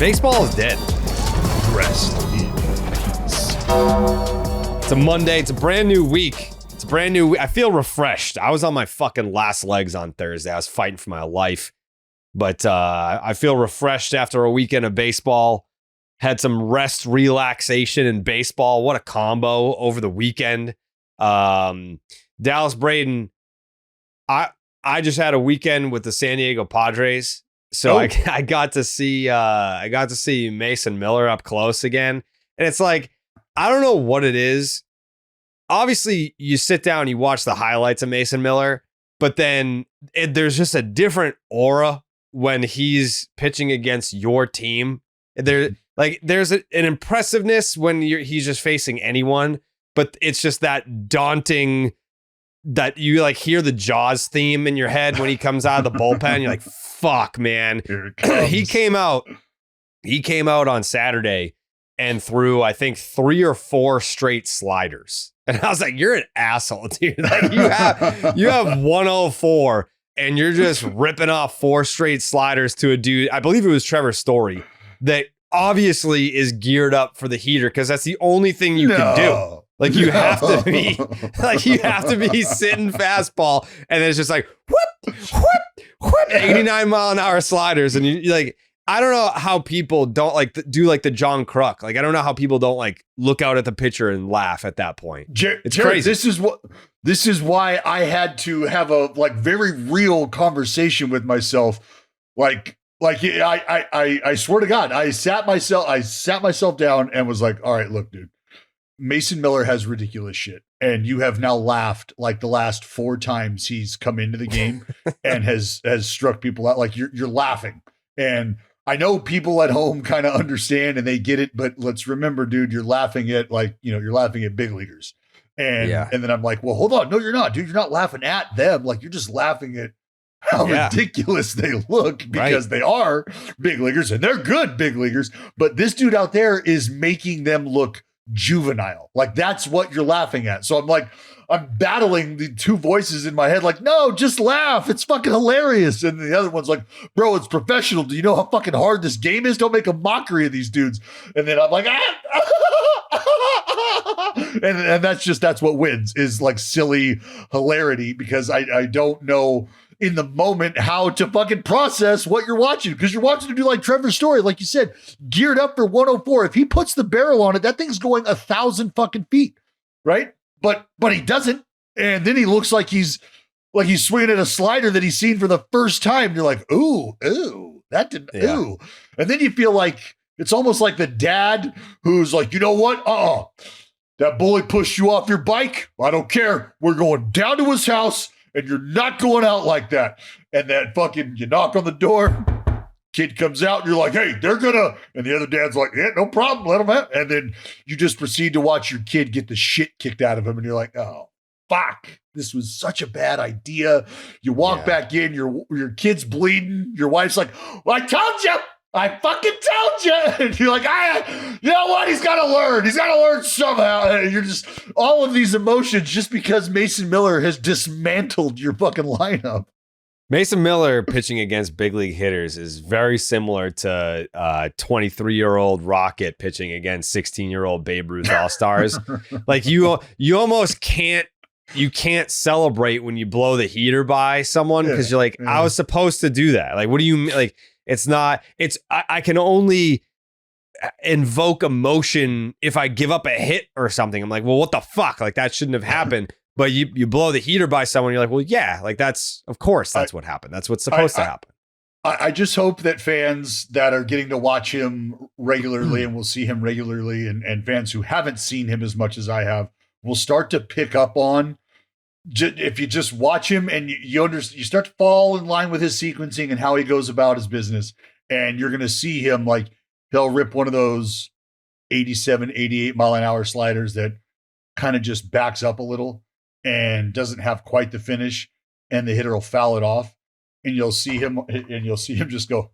Baseball is dead. Rest in peace. It's a Monday. It's a brand new week. I feel refreshed. I was on my fucking last legs on Thursday. I was fighting for my life. But I feel refreshed after a weekend of baseball. Had some rest, relaxation in baseball. What a combo over the weekend. Dallas Braden, I just had a weekend with the San Diego Padres. So I got to see Mason Miller up close again. And it's like, I don't know what it is. Obviously, you sit down and you watch the highlights of Mason Miller, but then there's just a different aura when he's pitching against your team. There's an impressiveness when he's just facing anyone, but it's just that daunting that you like hear the Jaws theme in your head when he comes out of the bullpen. You're like, fuck, man. He came out on Saturday and threw, I think, 3 or 4 straight sliders. And I was like, you're an asshole, dude. Like you have 104 and you're just ripping off 4 straight sliders to a dude. I believe it was Trevor Story that obviously is geared up for the heater because that's the only thing you can do. Like you have to be sitting fastball and then it's just like whoop, whoop, whoop, 89 mile an hour sliders. And you like, I don't know how people don't do the John Kruk. Like, I don't know how people don't like look out at the pitcher and laugh at that point. It's Jared, crazy. This is why I had to have a very real conversation with myself. I swear to God, I sat myself down and was like, all right, look, dude, Mason Miller has ridiculous shit. And you have now laughed like the last 4 times he's come into the game and has struck people out. Like you're laughing. And I know people at home kind of understand and they get it, but let's remember, dude, you're laughing at you're laughing at big leaguers. And then I'm like, well, hold on. No, you're not, dude. You're not laughing at them. Like you're just laughing at how ridiculous they look because they are big leaguers and they're good big leaguers. But this dude out there is making them look juvenile. Like that's what you're laughing at. So I'm battling the 2 voices in my head. Like, no, just laugh. It's fucking hilarious. And the other one's like, bro, it's professional. Do you know how fucking hard this game is? Don't make a mockery of these dudes. And then I'm like, and that's what wins is like silly hilarity because I don't know in the moment how to fucking process what you're watching because you're watching to do like Trevor Story, like you said, geared up for 104. If he puts the barrel on it, that thing's going 1,000 fucking feet, right? But he doesn't, and then he looks like he's swinging at a slider that he's seen for the first time. You're like, ooh, that didn't, ooh, and then you feel like it's almost like the dad who's like, you know what, that bully pushed you off your bike. I don't care. We're going down to his house. And you're not going out like that. And that fucking, you knock on the door, kid comes out, and you're like, hey, they're gonna, and the other dad's like, yeah, no problem, let them out. And then you just proceed to watch your kid get the shit kicked out of him. And you're like, oh, fuck, this was such a bad idea. You walk back in, your kid's bleeding. Your wife's like, well, I told you. I fucking told you. And you're like, you know what? He's got to learn. He's got to learn somehow. And you're just all of these emotions just because Mason Miller has dismantled your fucking lineup. Mason Miller pitching against big league hitters is very similar to 23-year-old Rocket pitching against 16-year-old Babe Ruth All-Stars. Like you almost can't celebrate when you blow the heater by someone because you're like, I was supposed to do that. Like, what do you like? I can only invoke emotion if I give up a hit or something. I'm like, well, what the fuck? Like that shouldn't have happened. But you blow the heater by someone. You're like, well, yeah, like that's what happened. That's what's supposed to happen. I just hope that fans that are getting to watch him regularly and will see him regularly and fans who haven't seen him as much as I have will start to pick up on if you just watch him and you start to fall in line with his sequencing and how he goes about his business. And you're going to see him like he'll rip one of those 87, 88 mile an hour sliders that kind of just backs up a little and doesn't have quite the finish. And the hitter will foul it off and you'll see him just go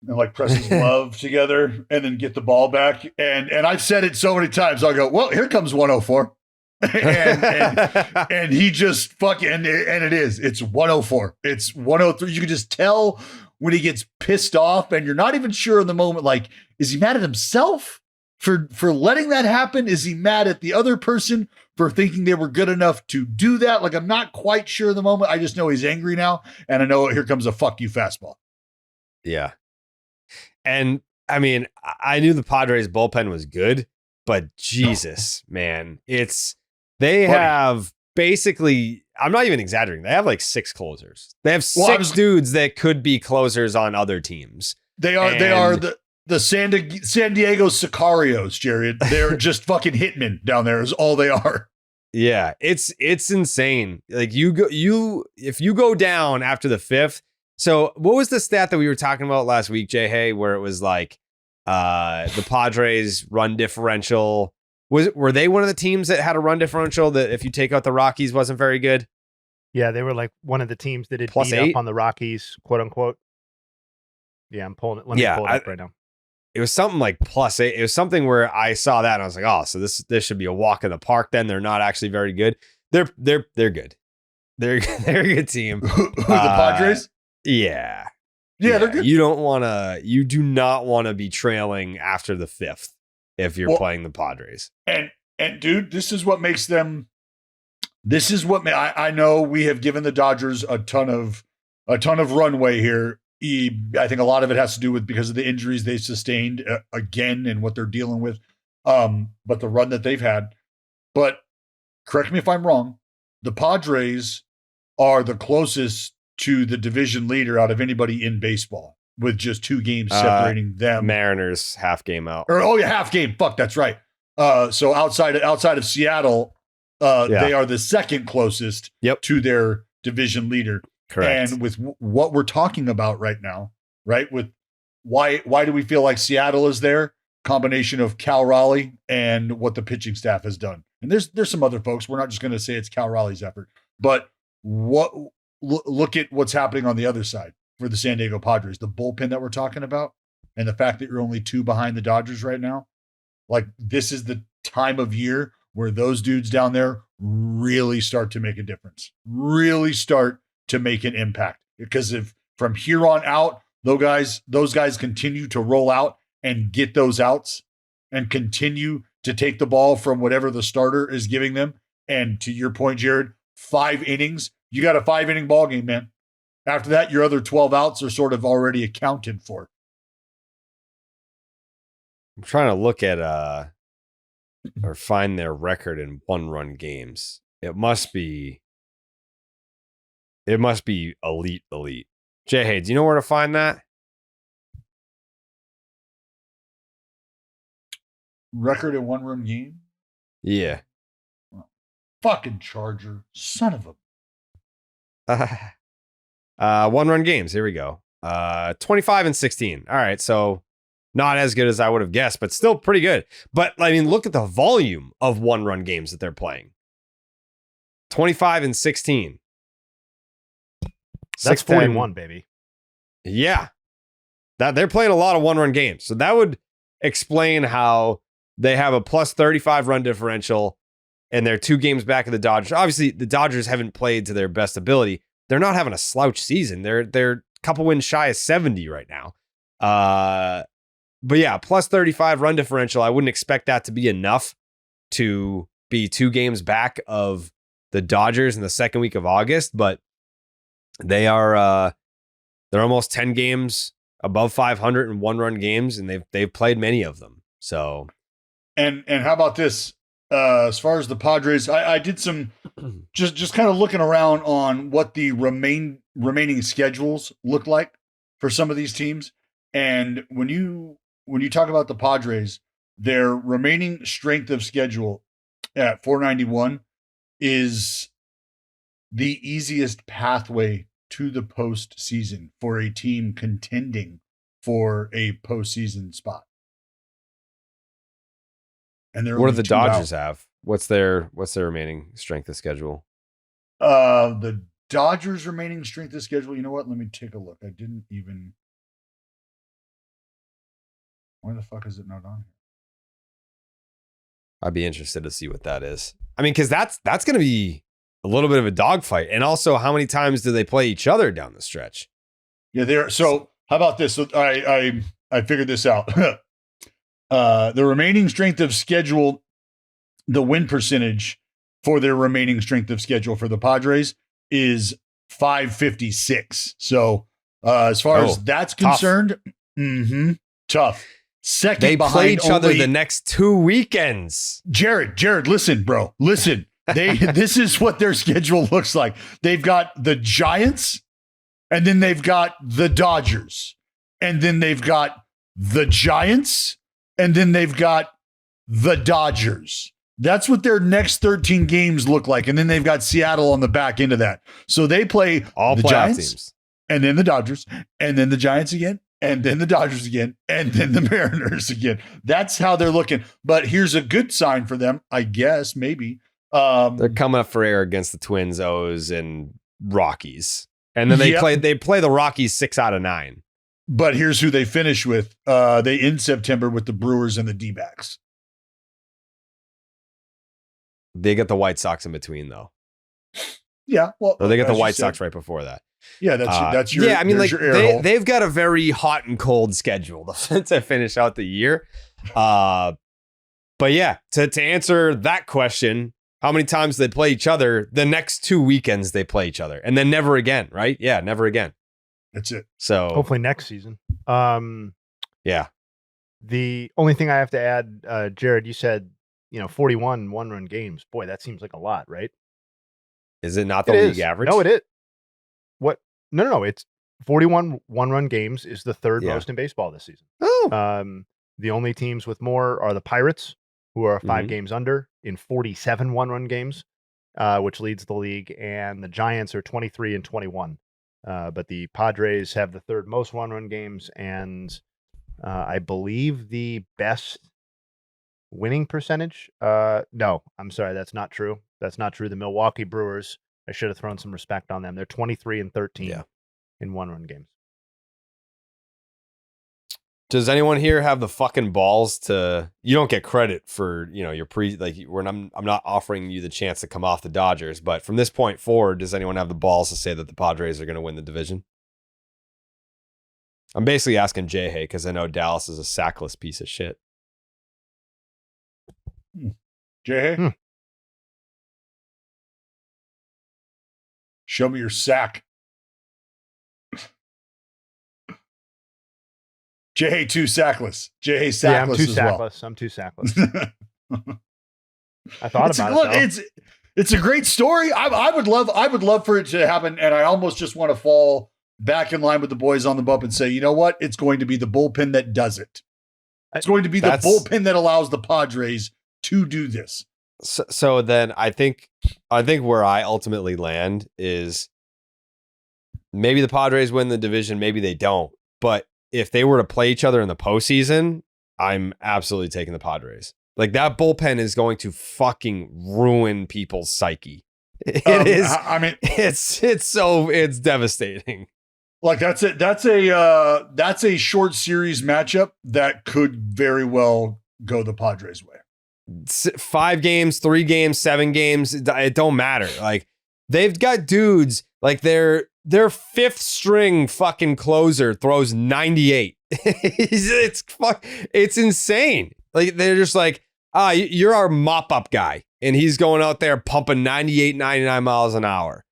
and like press his glove together and then get the ball back. And I've said it so many times. I'll go, well, here comes 104. and he just fucking, and it's 104. It's 103. You can just tell when he gets pissed off and you're not even sure in the moment, like, is he mad at himself for letting that happen? Is he mad at the other person for thinking they were good enough to do that? Like, I'm not quite sure in the moment. I just know he's angry now. And I know here comes a fuck you fastball. Yeah. And I mean, I knew the Padres bullpen was good, but Jesus, man, they have basically, I'm not even exaggerating. They have like 6 closers. They have 6 dudes that could be closers on other teams. They are the San Diego Sicarios, Jared. They're just fucking hitmen down there is all they are. Yeah, it's insane. Like if you go down after the 5th. So what was the stat that we were talking about last week, Jayhay, where it was like the Padres run differential? Were they one of the teams that had a run differential that if you take out the Rockies wasn't very good? Yeah, they were like one of the teams that had Plus beat 8? up on the Rockies, quote unquote. Yeah, I'm pulling it. Let me pull it up right now. It was something like +8. It was something where I saw that and I was like, oh, so this should be a walk in the park. Then they're not actually very good. They're good. They're a good team. Who, the Padres? Yeah. Yeah, they're good. You do not want to be trailing after the 5th if you're playing the Padres. And dude, this is what makes them. This is what I know. We have given the Dodgers a ton of runway here. I think a lot of it has to do with because of the injuries they sustained again and what they're dealing with. But the run that they've had. But correct me if I'm wrong. The Padres are the closest to the division leader out of anybody in baseball, with just 2 games separating them. Mariners half game out. Half game. Fuck, that's right. So outside of Seattle, they are the second closest to their division leader. Correct. And with what we're talking about right now, right? With why do we feel like Seattle is there? Combination of Cal Raleigh and what the pitching staff has done. And there's some other folks. We're not just going to say it's Cal Raleigh's effort, but look at what's happening on the other side for the San Diego Padres, the bullpen that we're talking about, and the fact that you're only 2 behind the Dodgers right now. Like, this is the time of year where those dudes down there really start to make a difference, really start to make an impact. Because if from here on out, those guys continue to roll out and get those outs and continue to take the ball from whatever the starter is giving them. And to your point, Jared, 5 innings, you got a 5-inning ball game, man. After that, your other 12 outs are sort of already accounted for. I'm trying to look at or find their record in 1-run games. It must be elite. Jayhay, do you know where to find that? Record in 1-run game? Yeah. Fucking Charger. Son of a... 1-run games. Here we go. 25-16. All right. So not as good as I would have guessed, but still pretty good. But I mean, look at the volume of 1-run games that they're playing. 25-16. That's 41, baby. Yeah. That they're playing a lot of 1-run games. So that would explain how they have a +35 run differential and they're 2 games back of the Dodgers. Obviously, the Dodgers haven't played to their best ability. They're not having a slouch season. They're a couple wins shy of 70 right now. But yeah, +35 run differential. I wouldn't expect that to be enough to be 2 games back of the Dodgers in the second week of August, but they're almost 10 games above 500 in 1-run games, and they've played many of them. So, and how about this? As far as the Padres, I did some just kind of looking around on what the remaining schedules look like for some of these teams. And when you talk about the Padres, their remaining strength of schedule at 491 is the easiest pathway to the postseason for a team contending for a postseason spot. And what do the Dodgers have? What's their remaining strength of schedule? The Dodgers' remaining strength of schedule. You know what? Let me take a look. I didn't even. Why the fuck is it not on here? I'd be interested to see what that is. I mean, because that's going to be a little bit of a dogfight, and also how many times do they play each other down the stretch? Yeah, they're so. How about this? So I figured this out. The remaining strength of schedule, the win percentage for their remaining strength of schedule for the Padres is 556. So as far as that's concerned, tough. Second, they play each other only, the next 2 weekends. Jared, listen, bro, listen. This is what their schedule looks like. They've got the Giants, and then they've got the Dodgers, and then they've got the Giants, and then they've got the Dodgers. That's what their next 13 games look like. And then they've got Seattle on the back end of that. So they play all the playoff Giants, teams, and then the Dodgers, and then the Giants again, and then the Dodgers again, and then the Mariners again. That's how they're looking. But here's a good sign for them, I guess, maybe. They're coming up for air against the Twins, O's, and Rockies. And then they play the Rockies 6 out of 9. But here's who they finish with. They end September with the Brewers and the D-backs. They get the White Sox in between, though. Yeah, well, or they get the White Sox right before that. Yeah, that's your. Yeah, I mean, like your they've got a very hot and cold schedule to finish out the year. But yeah, to answer that question, how many times they play each other? The next 2 weekends they play each other, and then never again, right? Yeah, never again. That's it. So hopefully next season. Yeah. The only thing I have to add, Jared, you said 41 one-run games. Boy, that seems like a lot, right? Is it not the league average? No, it is. What? No. It's 41 one-run games is the third most in baseball this season. Oh. The only teams with more are the Pirates, who are 5 games under in 47 one-run games, which leads the league, and the Giants are 23 and 21. But the Padres have the third most one-run games, and I believe the best winning percentage. No, I'm sorry, that's not true. That's not true. The Milwaukee Brewers, I should have thrown some respect on them. They're 23 and 13 in one-run games. Does anyone here have the fucking balls to? You don't get credit for your I'm not offering you the chance to come off the Dodgers, but from this point forward, does anyone have the balls to say that the Padres are going to win the division? I'm basically asking Jayhay because I know Dallas is a sackless piece of shit. Jayhay, show me your sack. Jayhay too sackless. Jayhay sackless. Yeah, I'm too sackless. I'm too sackless. I thought about it. It's a great story. I would love for it to happen, and I almost just want to fall back in line with the boys on the bump and say, you know what? It's going to be the bullpen that does it. It's going to be the bullpen that allows the Padres to do this. So then I think where I ultimately land is maybe the Padres win the division, maybe they don't. But if they were to play each other in the postseason, I'm absolutely taking the Padres. Like that bullpen is going to fucking ruin people's psyche. It is. I mean, it's devastating. Like that's a short series matchup that could very well go the Padres' way. 5 games, 3 games, 7 games. It don't matter. Like they've got dudes like their 5th string fucking closer throws 98. It's insane. Like they're just like, you're our mop up guy. And he's going out there pumping 98, 99 miles an hour.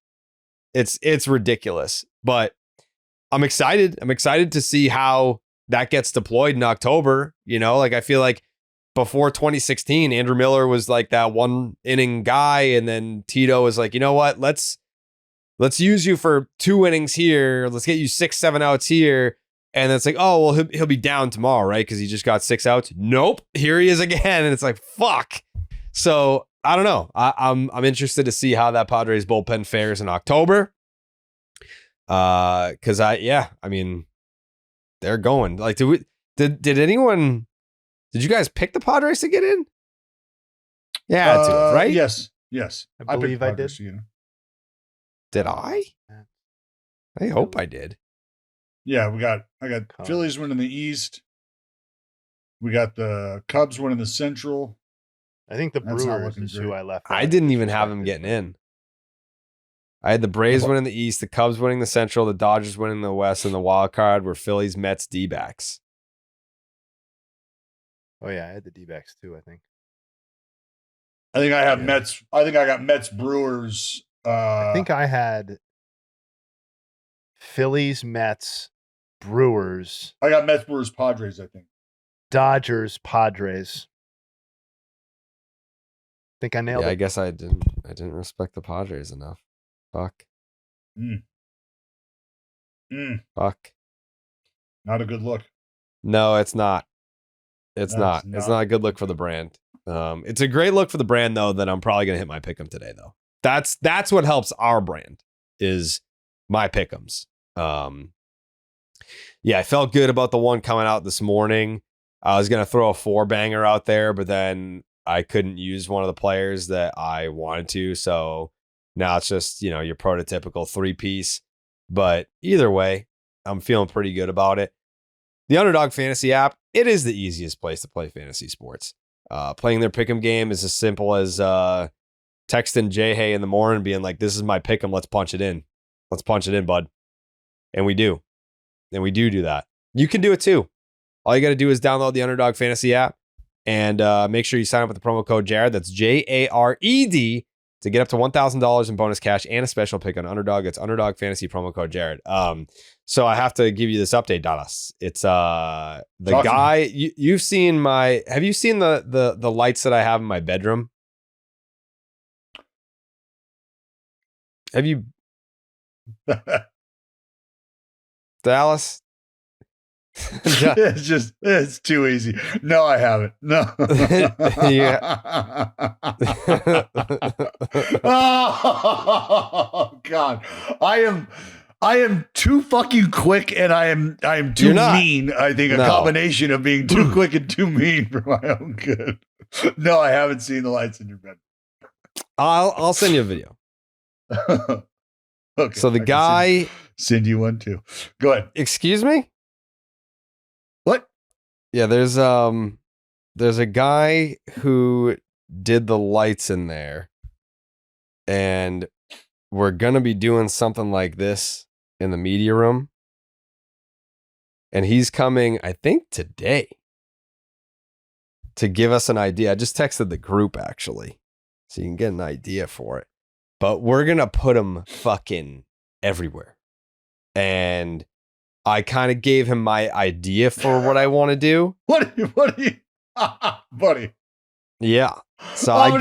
It's ridiculous, but I'm excited. I'm excited to see how that gets deployed in October. Like I feel like before 2016, Andrew Miller was like that 1 inning guy. And then Tito was like, you know what? Let's use you for 2 innings here. Let's get you 6, 7 outs here. And it's like, oh, well, he'll be down tomorrow, right? Because he just got 6 outs. Nope. Here he is again. And it's like, fuck. So I don't know. I'm interested to see how that Padres bullpen fares in October. Because I mean, they're going. Like, did you guys pick the Padres to get in? Yeah, right? Yes. I believe I did. Did I? I hope I did. Yeah, I got Phillies winning the East. We got the Cubs winning the Central. I think the Brewers is who I left. I didn't even have them getting in. I had the Braves winning the East, the Cubs winning the Central, the Dodgers winning the West, and the wild card were Phillies, Mets, D-backs. Oh yeah, I had the D-backs too, I think. I think I have Mets. I think I got Mets, Brewers. I think I had Phillies, Mets, Brewers. I got Mets, Brewers, Padres, I think. Dodgers, Padres. I think I nailed it. I guess I didn't respect the Padres enough. Fuck. Fuck. Not a good look. No, it's not. It's not. It's not a good look for the brand. It's a great look for the brand, though, that I'm probably going to hit my pick'em today, though. That's what helps our brand is my pick'ems. Yeah, I felt good about the one coming out this morning. I was going to throw a 4-banger out there, but then I couldn't use one of the players that I wanted to. So now it's just, your prototypical 3-piece. But either way, I'm feeling pretty good about it. The Underdog Fantasy app, it is the easiest place to play fantasy sports. Playing their pick'em game is as simple as texting Jayhay in the morning being like, this is my pick'em, let's punch it in. Let's punch it in, bud. And we do. And we do that. You can do it too. All you got to do is download the Underdog Fantasy app and make sure you sign up with the promo code Jared. That's Jared to get up to $1,000 in bonus cash and a special pick on Underdog. It's Underdog Fantasy promo code Jared. So I have to give you this update, Dallas. It's the guy you've seen have you seen the lights that I have in my bedroom? Have you Dallas? It's too easy. No, I haven't. No. Yeah. Oh God. I am too fucking quick and I am too mean. I think a combination of being too quick and too mean for my own good. No, I haven't seen the lights in your bed. I'll send you a video. Okay. So the guy send you one too. Go ahead. Excuse me? What? Yeah, there's a guy who did the lights in there, and we're gonna be doing something like this in the media room. And he's coming, I think, today to give us an idea. I just texted the group actually, so you can get an idea for it. But we're gonna put him fucking everywhere. And I kind of gave him my idea for what I want to do. What are you, buddy? Yeah. So I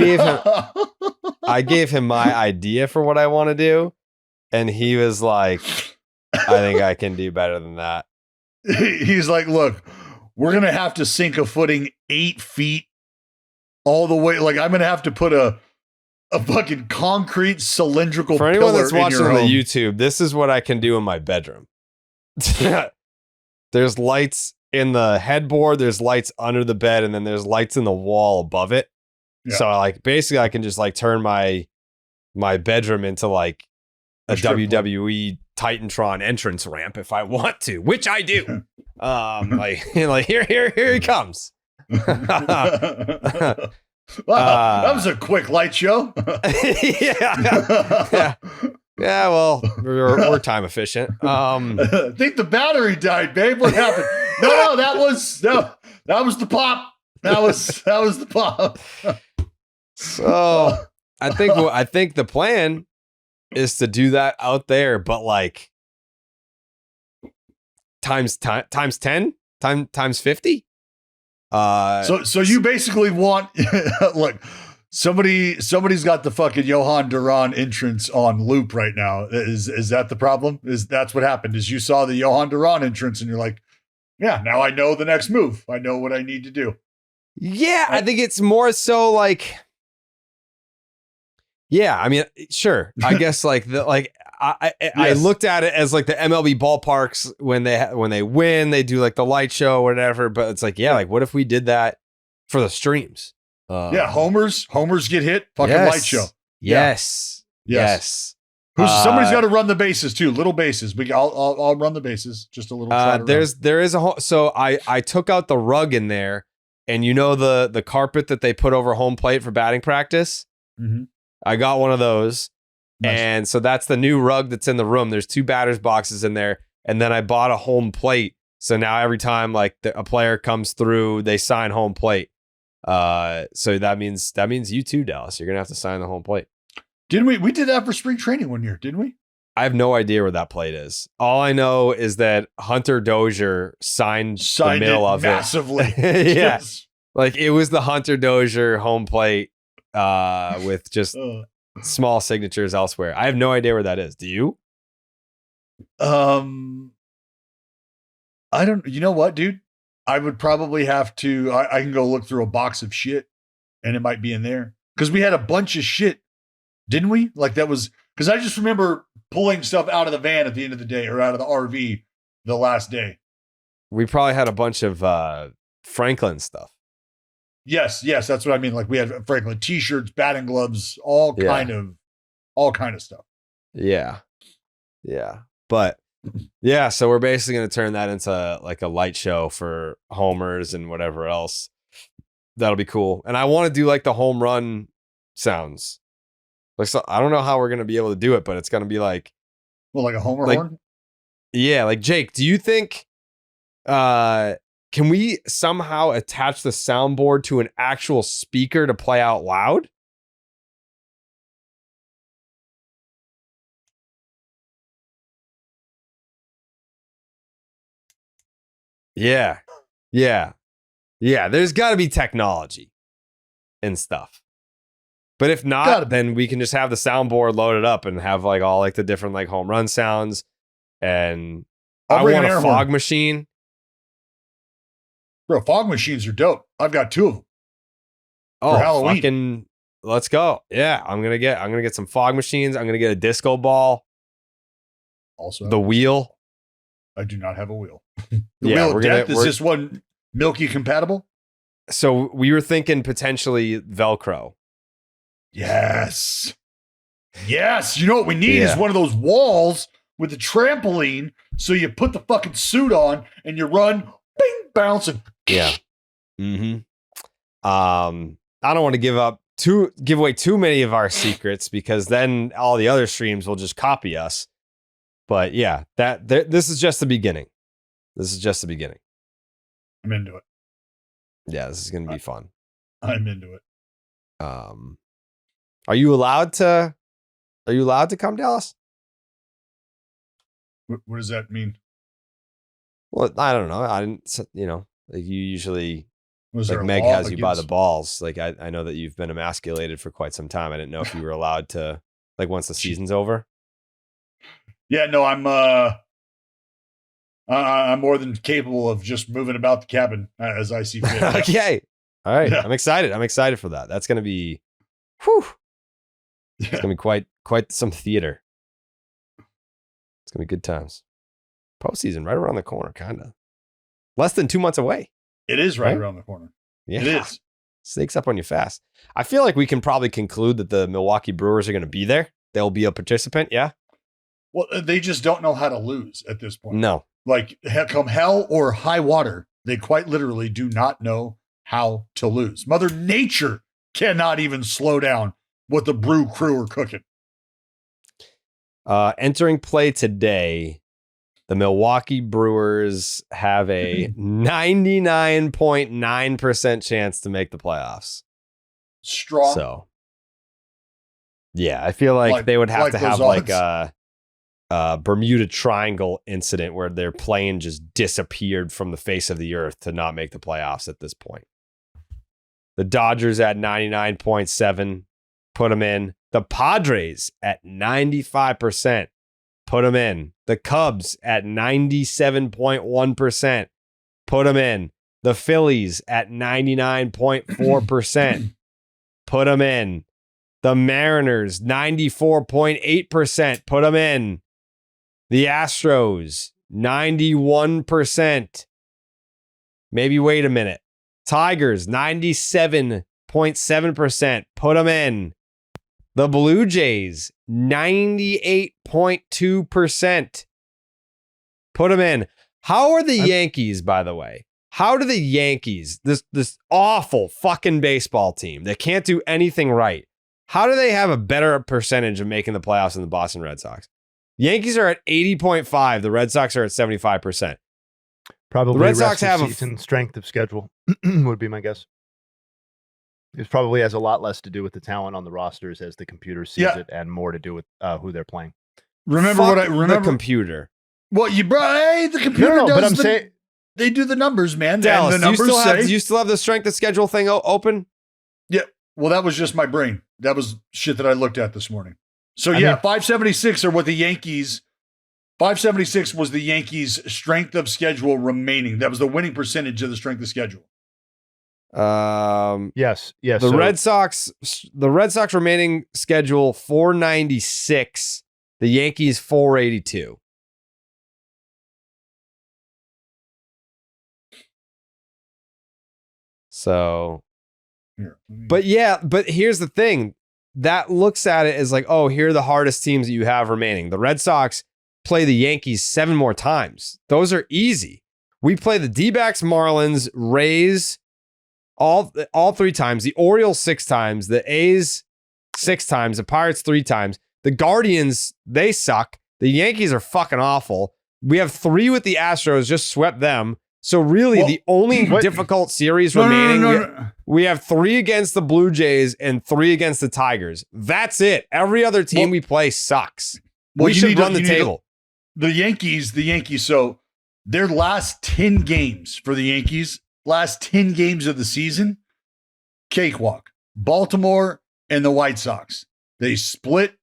gave him my idea for what I want to do. And he was like, I think I can do better than that. He's like, look, we're going to have to sink a footing 8 feet all the way. Like I'm going to have to put a fucking concrete cylindrical for anyone pillar that's watching in on your the home. YouTube, this is what I can do in my bedroom. There's lights in the headboard, there's lights under the bed, and then there's lights in the wall above it. Yeah. So basically I can just turn my bedroom into a WWE Titantron entrance ramp if I want to, which I do. Here he comes. Wow, that was a quick light show. Yeah. Yeah, well, we're time efficient. I think the battery died, babe. What happened? No, that was the pop. That was the pop. So I think the plan is to do that out there, but times 10, times 50. So you basically want look. Somebody's got the fucking Johan Duran entrance on loop right now. Is that the problem? That's what happened? Is you saw the Johan Duran entrance and you're like, yeah, now I know the next move. I know what I need to do. Yeah, I think it's more so yeah, I mean, sure. I guess I looked at it as the MLB ballparks when they win, they do the light show or whatever. But it's what if we did that for the streams? Yeah, homers get hit. Fucking light show. Yes. Somebody's got to run the bases too. Little bases. I'll run the bases. Just a little. There is so I took out the rug in there, and the carpet that they put over home plate for batting practice. Mm-hmm. I got one of those, Nice. And so that's the new rug that's in the room. There's 2 batters boxes in there. And then I bought a home plate. So now every time like a player comes through, they sign home plate. So that means you too, Dallas. You're going to have to sign the home plate. Didn't we? We did that for spring training one year, didn't we? I have no idea where that plate is. All I know is that Hunter Dozier signed the middle of massively. it. Yeah. Like it was the Hunter Dozier home plate with just small signatures elsewhere. I have no idea where that is. Do you? I don't, you know what, dude? I would probably have to, I can go look through a box of shit and it might be in there. Cause we had a bunch of shit, didn't we? Like that was, cause I just remember pulling stuff out of the van at the end of the day or out of the RV the last day. We probably had a bunch of Franklin stuff. Yes, that's what I mean. Like we had Franklin t-shirts, batting gloves, all kind of stuff. Yeah. But yeah, so we're basically going to turn that into like a light show for homers and whatever else. That'll be cool. And I want to do like the home run sounds. Like, so I don't know how we're going to be able to do it, but it's going to be like, well, like a homer like, horn. Yeah. Like Jake, do you think, can we somehow attach the soundboard to an actual speaker to play out loud? Yeah. There's got to be technology and stuff. But if not, then we can just have the soundboard loaded up and have like all like the different like home run sounds. And I want a fog machine. Bro, fog machines are dope. I've got 2 of them. Oh, Halloween. Let's go. Yeah, I'm gonna get some fog machines. I'm gonna get a disco ball. Also, the wheel. I do not have a wheel. The wheel of death, is this one Milky compatible? So we were thinking potentially Velcro. Yes. You know what we need is one of those walls with a trampoline. So you put the fucking suit on and you run, bing, bounce, and yeah. Mm-hmm. I don't want to give away too many of our secrets because then all the other streams will just copy us. But yeah, this is just the beginning. I'm into it. Yeah, this is going to be fun. I'm into it. Are you allowed to come, Dallas? What does that mean? Well, I don't know. I didn't, like you usually, like Meg has you by the balls. Like I know that you've been emasculated for quite some time. I didn't know if you were allowed to, like once the season's over. Yeah, no, I'm more than capable of just moving about the cabin as I see fit. Okay. All right. Yeah. I'm excited for that. That's going to be, It's going to be quite some theater. It's going to be good times. Postseason right around the corner, kind of. Less than 2 months away. It is right around the corner. Yeah. It is. Sneaks up on you fast. I feel like we can probably conclude that the Milwaukee Brewers are going to be there. They'll be a participant, yeah? Well, they just don't know how to lose at this point. No. Like, come hell or high water, they quite literally do not know how to lose. Mother Nature cannot even slow down what the Brew crew are cooking. Entering play today, the Milwaukee Brewers have a 99.9% chance to make the playoffs. Strong. So, yeah, I feel like they would have to have like a Bermuda Triangle incident where their plane just disappeared from the face of the earth to not make the playoffs at this point. The Dodgers at 99.7%, put them in. The Padres at 95%, put them in. The Cubs at 97.1%, put them in. The Phillies at 99.4%, put them in. The Mariners, 94.8%, put them in. The Astros, 91%. Maybe wait a minute. Tigers, 97.7%, put them in. The Blue Jays, 98.2%, put them in. How are the Yankees, by the way? How do the Yankees, this awful fucking baseball team that can't do anything right, How do they have a better percentage of making the playoffs than the Boston Red Sox? Yankees are at 80.5. The Red Sox are at 75%. Probably the Red rest Sox of have season strength of schedule would be my guess. It probably has a lot less to do with the talent on the rosters as the computer sees it, and more to do with who they're playing. Remember the computer. Well, the computer does. But I'm saying they do the numbers, man. Dallas, and the numbers do you still have the strength of schedule thing open? Yeah. Well, that was just my brain. That was shit that I looked at this morning. So I mean, 576 are what the Yankees. 576 was the Yankees' strength of schedule remaining. That was the winning percentage of the strength of schedule. Yes. The Red Sox remaining schedule 496. The Yankees 482. So, but here's the thing. That looks at it as like, oh, here are the hardest teams that you have remaining. The Red Sox play the Yankees 7 more times. Those are easy. We play the D-backs, Marlins, Rays, all 3 times. The Orioles 6 times. The A's 6 times. The Pirates 3 times. The Guardians, they suck. The Yankees are fucking awful. We have 3 with the Astros, just swept them. So really, the only difficult series remaining, we have 3 against the Blue Jays and 3 against the Tigers. That's it. Every other team we play sucks. We should run the table. The Yankees, so their last 10 games for the Yankees, last 10 games of the season, cakewalk. Baltimore and the White Sox. They split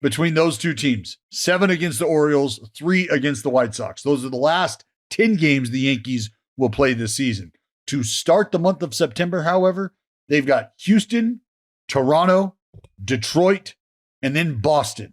between those 2 teams. 7 against the Orioles, 3 against the White Sox. Those are the last 10 games the Yankees will play this season. To start the month of September, however, they've got Houston, Toronto, Detroit, and then Boston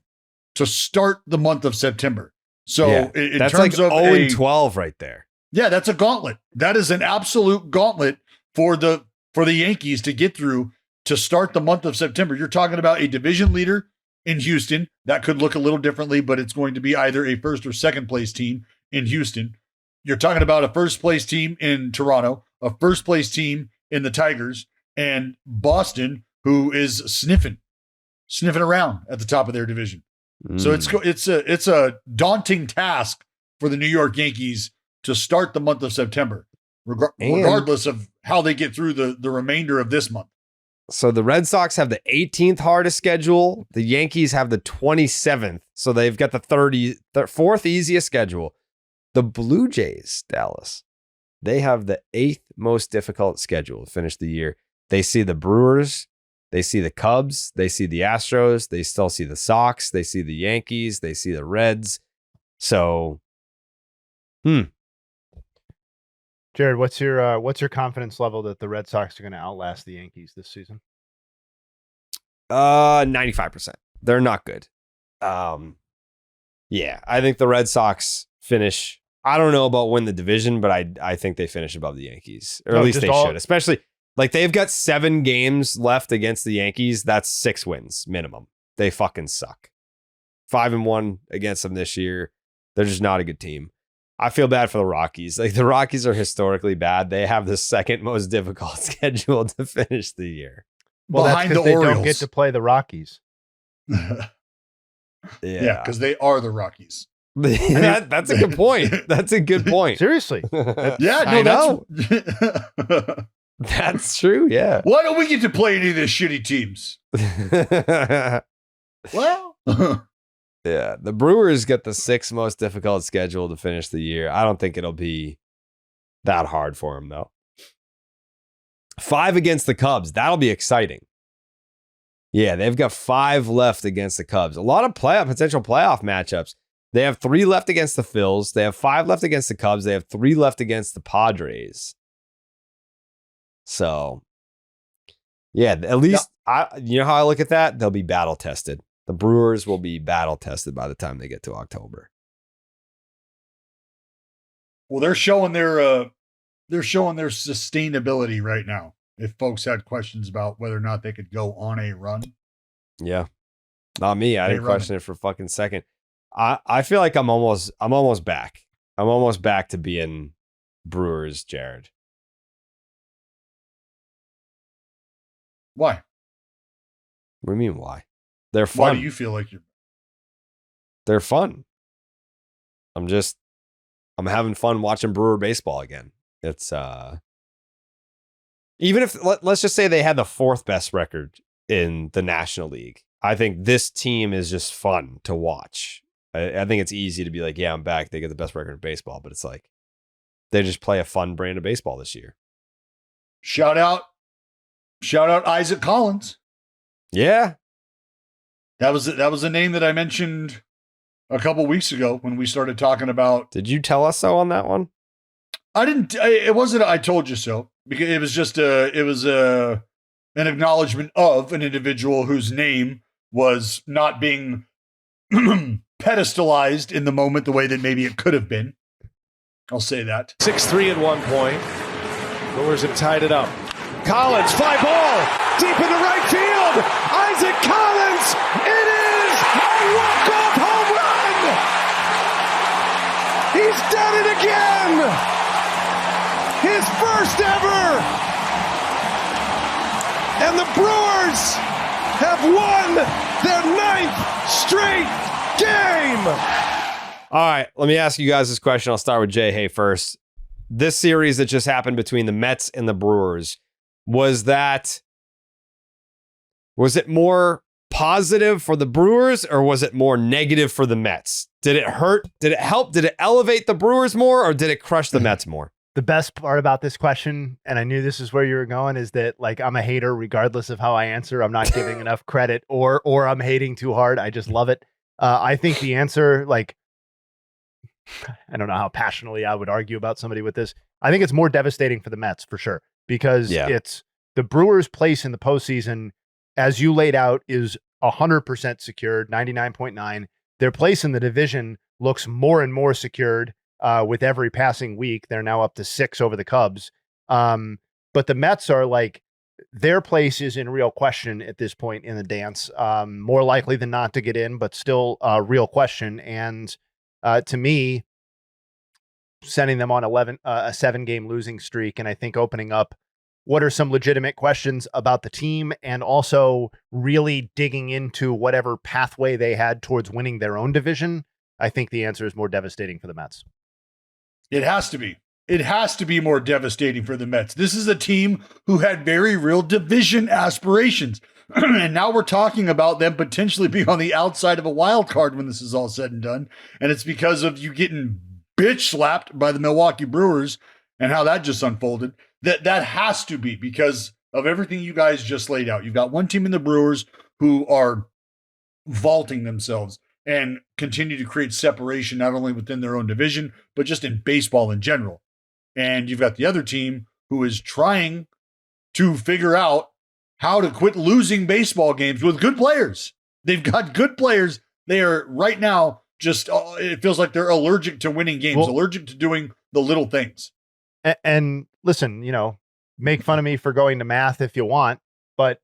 to start the month of September. So in that's terms like of 0-12 right there. Yeah, that's a gauntlet. That is an absolute gauntlet for the Yankees to get through to start the month of September. You're talking about a division leader in Houston. That could look a little differently, but it's going to be either a first or second place team in Houston. You're talking about a first place team in Toronto, a first place team in the Tigers, and Boston, who is sniffing around at the top of their division. So it's a daunting task for the New York Yankees to start the month of September, regardless of how they get through the remainder of this month. So the Red Sox have the 18th hardest schedule. The Yankees have the 27th. So they've got the 4th easiest schedule. The Blue Jays, Dallas, they have the 8th most difficult schedule to finish the year. They see the Brewers, they see the Cubs, they see the Astros, they still see the Sox, they see the Yankees, they see the Reds. So, Jared, what's your confidence level that the Red Sox are going to outlast the Yankees this season? 95%. They're not good. Yeah, I think the Red Sox finish. I don't know about win the division, but I think they finish above the Yankees, or at least they should. Especially like they've got 7 games left against the Yankees. That's 6 wins minimum. They fucking suck. 5-1 against them this year. They're just not a good team. I feel bad for the Rockies. Like the Rockies are historically bad. They have the 2nd most difficult schedule to finish the year. Well, behind the Orioles. They don't get to play the Rockies. Yeah, because they are the Rockies. That's a good point. That's a good point. Seriously. That's true. Yeah. Why don't we get to play any of these shitty teams? Well, yeah. The Brewers get the 6th most difficult schedule to finish the year. I don't think it'll be that hard for them, though. 5 against the Cubs. That'll be exciting. Yeah, they've got 5 left against the Cubs. A lot of potential playoff matchups. They have 3 left against the Phils. They have 5 left against the Cubs. They have 3 left against the Padres. So, yeah, at least, you know how I look at that? They'll be battle tested. The Brewers will be battle tested by the time they get to October. Well, they're showing their sustainability right now. If folks had questions about whether or not they could go on a run. Yeah. Not me. I didn't question it for a fucking second. I feel like I'm almost back. I'm almost back to being Brewers, Jared. Why? What do you mean why? They're fun. Why do you feel like you're? They're fun. I'm having fun watching Brewer baseball again. It's even if let's just say they had the 4th best record in the National League. I think this team is just fun to watch. I think it's easy to be like, yeah, I'm back. They get the best record in baseball, but it's like they just play a fun brand of baseball this year. Shout out Isaac Collins. Yeah. That was a name that I mentioned a couple weeks ago when we started talking about. Did you tell us so on that one? I didn't. It wasn't. I told you so because it was just an acknowledgement of an individual whose name was not being pedestalized in the moment the way that maybe it could have been. I'll say that. 6-3 at one point. Brewers have tied it up. Collins, fly ball, deep into right field. Isaac Collins, it is a walk-off home run. He's done it again. His first ever. And the Brewers have won their 9th straight game. All right, let me ask you guys this question. I'll start with Jayhay first. This series that just happened between the Mets and the Brewers, was it more positive for the Brewers or was it more negative for the Mets? Did it hurt? Did it help? Did it elevate the Brewers more or did it crush the Mets more? The best part about this question, and I knew this is where you were going, is that like I'm a hater regardless of how I answer. I'm not giving enough credit or I'm hating too hard. I just love it. I think the answer, like, I don't know how passionately I would argue about somebody with this. I think it's more devastating for the Mets for sure, because it's the Brewers' place in the postseason, as you laid out, is 100% secured, 99.9. Their place in the division looks more and more secured with every passing week. They're now up to 6 over the Cubs. But the Mets are like, their place is in real question at this point in the dance. More likely than not to get in, but still a real question. And to me, sending them on a 7-game losing streak, and I think opening up what are some legitimate questions about the team, and also really digging into whatever pathway they had towards winning their own division. I think the answer is more devastating for the Mets. It has to be. It has to be more devastating for the Mets. This is a team who had very real division aspirations. And now we're talking about them potentially being on the outside of a wild card when this is all said and done. And it's because of you getting bitch slapped by the Milwaukee Brewers and how that just unfolded. That has to be because of everything you guys just laid out. You've got one team in the Brewers who are vaulting themselves and continue to create separation, not only within their own division, but just in baseball in general. And you've got the other team who is trying to figure out how to quit losing baseball games with good players. They've got good players. They are right now just, it feels like they're allergic to winning games, allergic to doing the little things. And listen, make fun of me for going to math if you want, but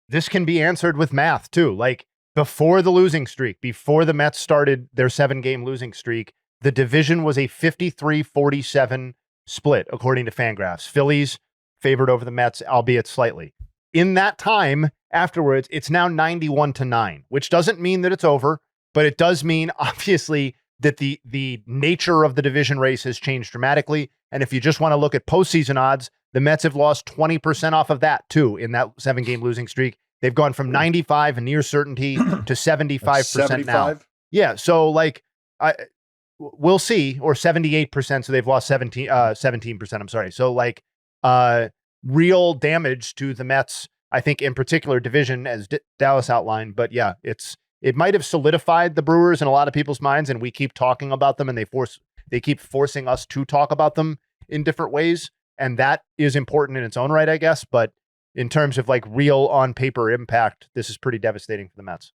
this can be answered with math too. Like before the losing streak, before the Mets started their 7-game losing streak, the division was a 53-47 split, according to Fangraphs. Phillies favored over the Mets, albeit slightly. In that time afterwards, it's now 91-9, which doesn't mean that it's over, but it does mean, obviously, that the nature of the division race has changed dramatically. And if you just want to look at postseason odds, the Mets have lost 20% off of that, too, in that 7-game losing streak. They've gone from 95, a near certainty, to 75% now. Yeah, so, like, we'll see, or 78%, so they've lost 17%, I'm sorry. So, like, real damage to the Mets, I think, in particular division, as Dallas outlined. But yeah, it might have solidified the Brewers in a lot of people's minds, and we keep talking about them, and they keep forcing us to talk about them in different ways, and that is important in its own right, I guess. But in terms of like real on paper impact, this is pretty devastating for the Mets.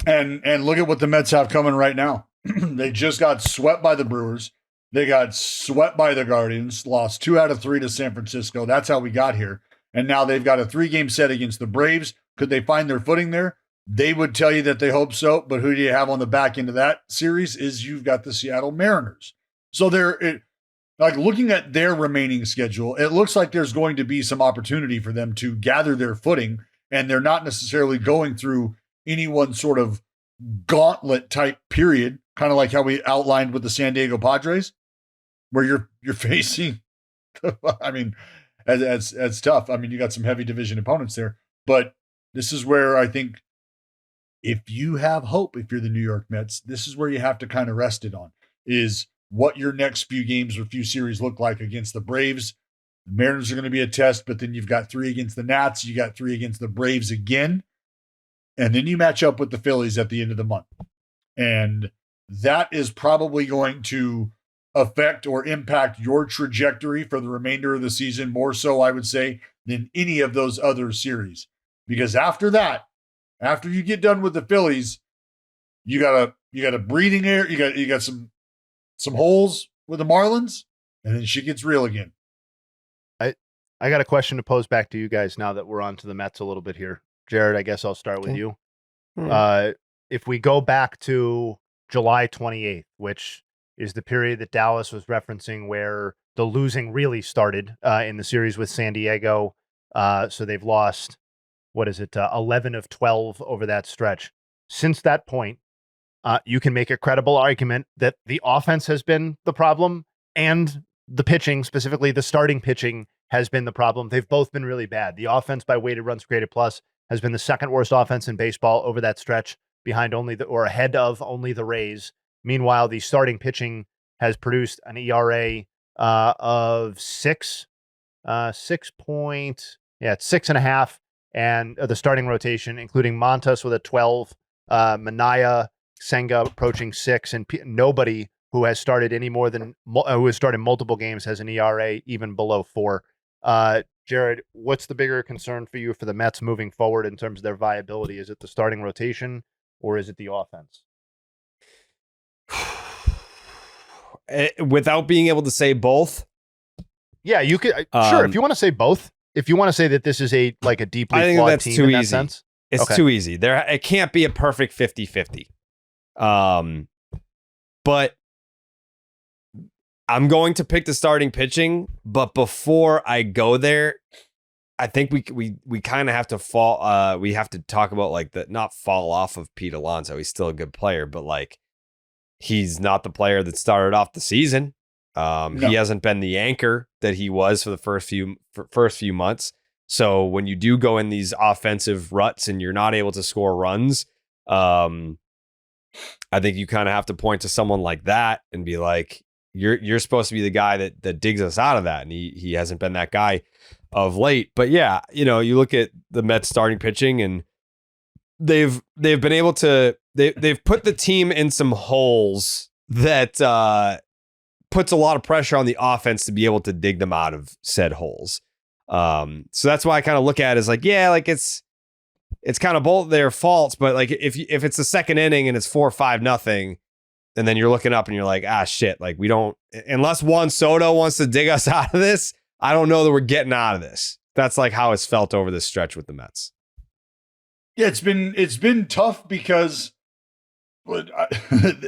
And look at what the Mets have coming right now. They just got swept by the Brewers. They got swept by the Guardians, lost 2 out of 3 to San Francisco. That's how we got here. And now they've got a 3-game set against the Braves. Could they find their footing there? They would tell you that they hope so. But who do you have on the back end of that series is you've got the Seattle Mariners. So like looking at their remaining schedule, it looks like there's going to be some opportunity for them to gather their footing, and they're not necessarily going through any one sort of gauntlet type period, kind of like how we outlined with the San Diego Padres, where you're facing. I mean, that's tough. I mean, you got some heavy division opponents there, but this is where I think if you have hope, if you're the New York Mets, this is where you have to kind of rest it on is what your next few games or few series look like against the Braves. The Mariners are going to be a test, but then you've got 3 against the Nats. You got 3 against the Braves again. And then you match up with the Phillies at the end of the month. And that is probably going to affect or impact your trajectory for the remainder of the season, more so, I would say, than any of those other series. Because after that, after you get done with the Phillies, you got a breathing air, you got some holes with the Marlins, and then shit gets real again. I got a question to pose back to you guys now that we're on to the Mets a little bit here. Jared, I guess I'll start with you. If we go back to July 28th, which is the period that Dallas was referencing where the losing really started in the series with San Diego. So they've lost, 11 of 12 over that stretch. Since that point, you can make a credible argument that the offense has been the problem and the pitching, specifically the starting pitching, has been the problem. They've both been really bad. The offense by weighted runs created plus has been the second worst offense in baseball over that stretch, behind ahead of only the Rays. Meanwhile, the starting pitching has produced an ERA of 6.5, and the starting rotation, including Montas with a 12, Manaya, Senga approaching 6, and nobody who has started who has started multiple games has an ERA even below 4. Jared, what's the bigger concern for you for the Mets moving forward in terms of their viability? Is it the starting rotation or is it the offense? Without being able to say both? Yeah, you could. Sure, if you want to say both. If you want to say that this is a deeply flawed team in that sense. It's too easy. It can't be a perfect 50-50. But I'm going to pick the starting pitching, but before I go there, I think we kind of have to fall. We have to talk about not fall off of Pete Alonso. He's still a good player, but he's not the player that started off the season. No. He hasn't been the anchor that he was for the first few months. So when you do go in these offensive ruts and you're not able to score runs, I think you kind of have to point to someone like that and be like, you're supposed to be the guy that digs us out of that. And he hasn't been that guy of late. But yeah, you look at the Mets starting pitching and they've been able to, they've put the team in some holes that puts a lot of pressure on the offense to be able to dig them out of said holes. So that's why I kind of look at it as it's kind of both their faults, but if it's the second inning and it's 4-5-0, and then you're looking up and you're like, shit, we don't, unless Juan Soto wants to dig us out of this, I don't know that we're getting out of this. That's how it's felt over this stretch with the Mets. Yeah, it's been tough because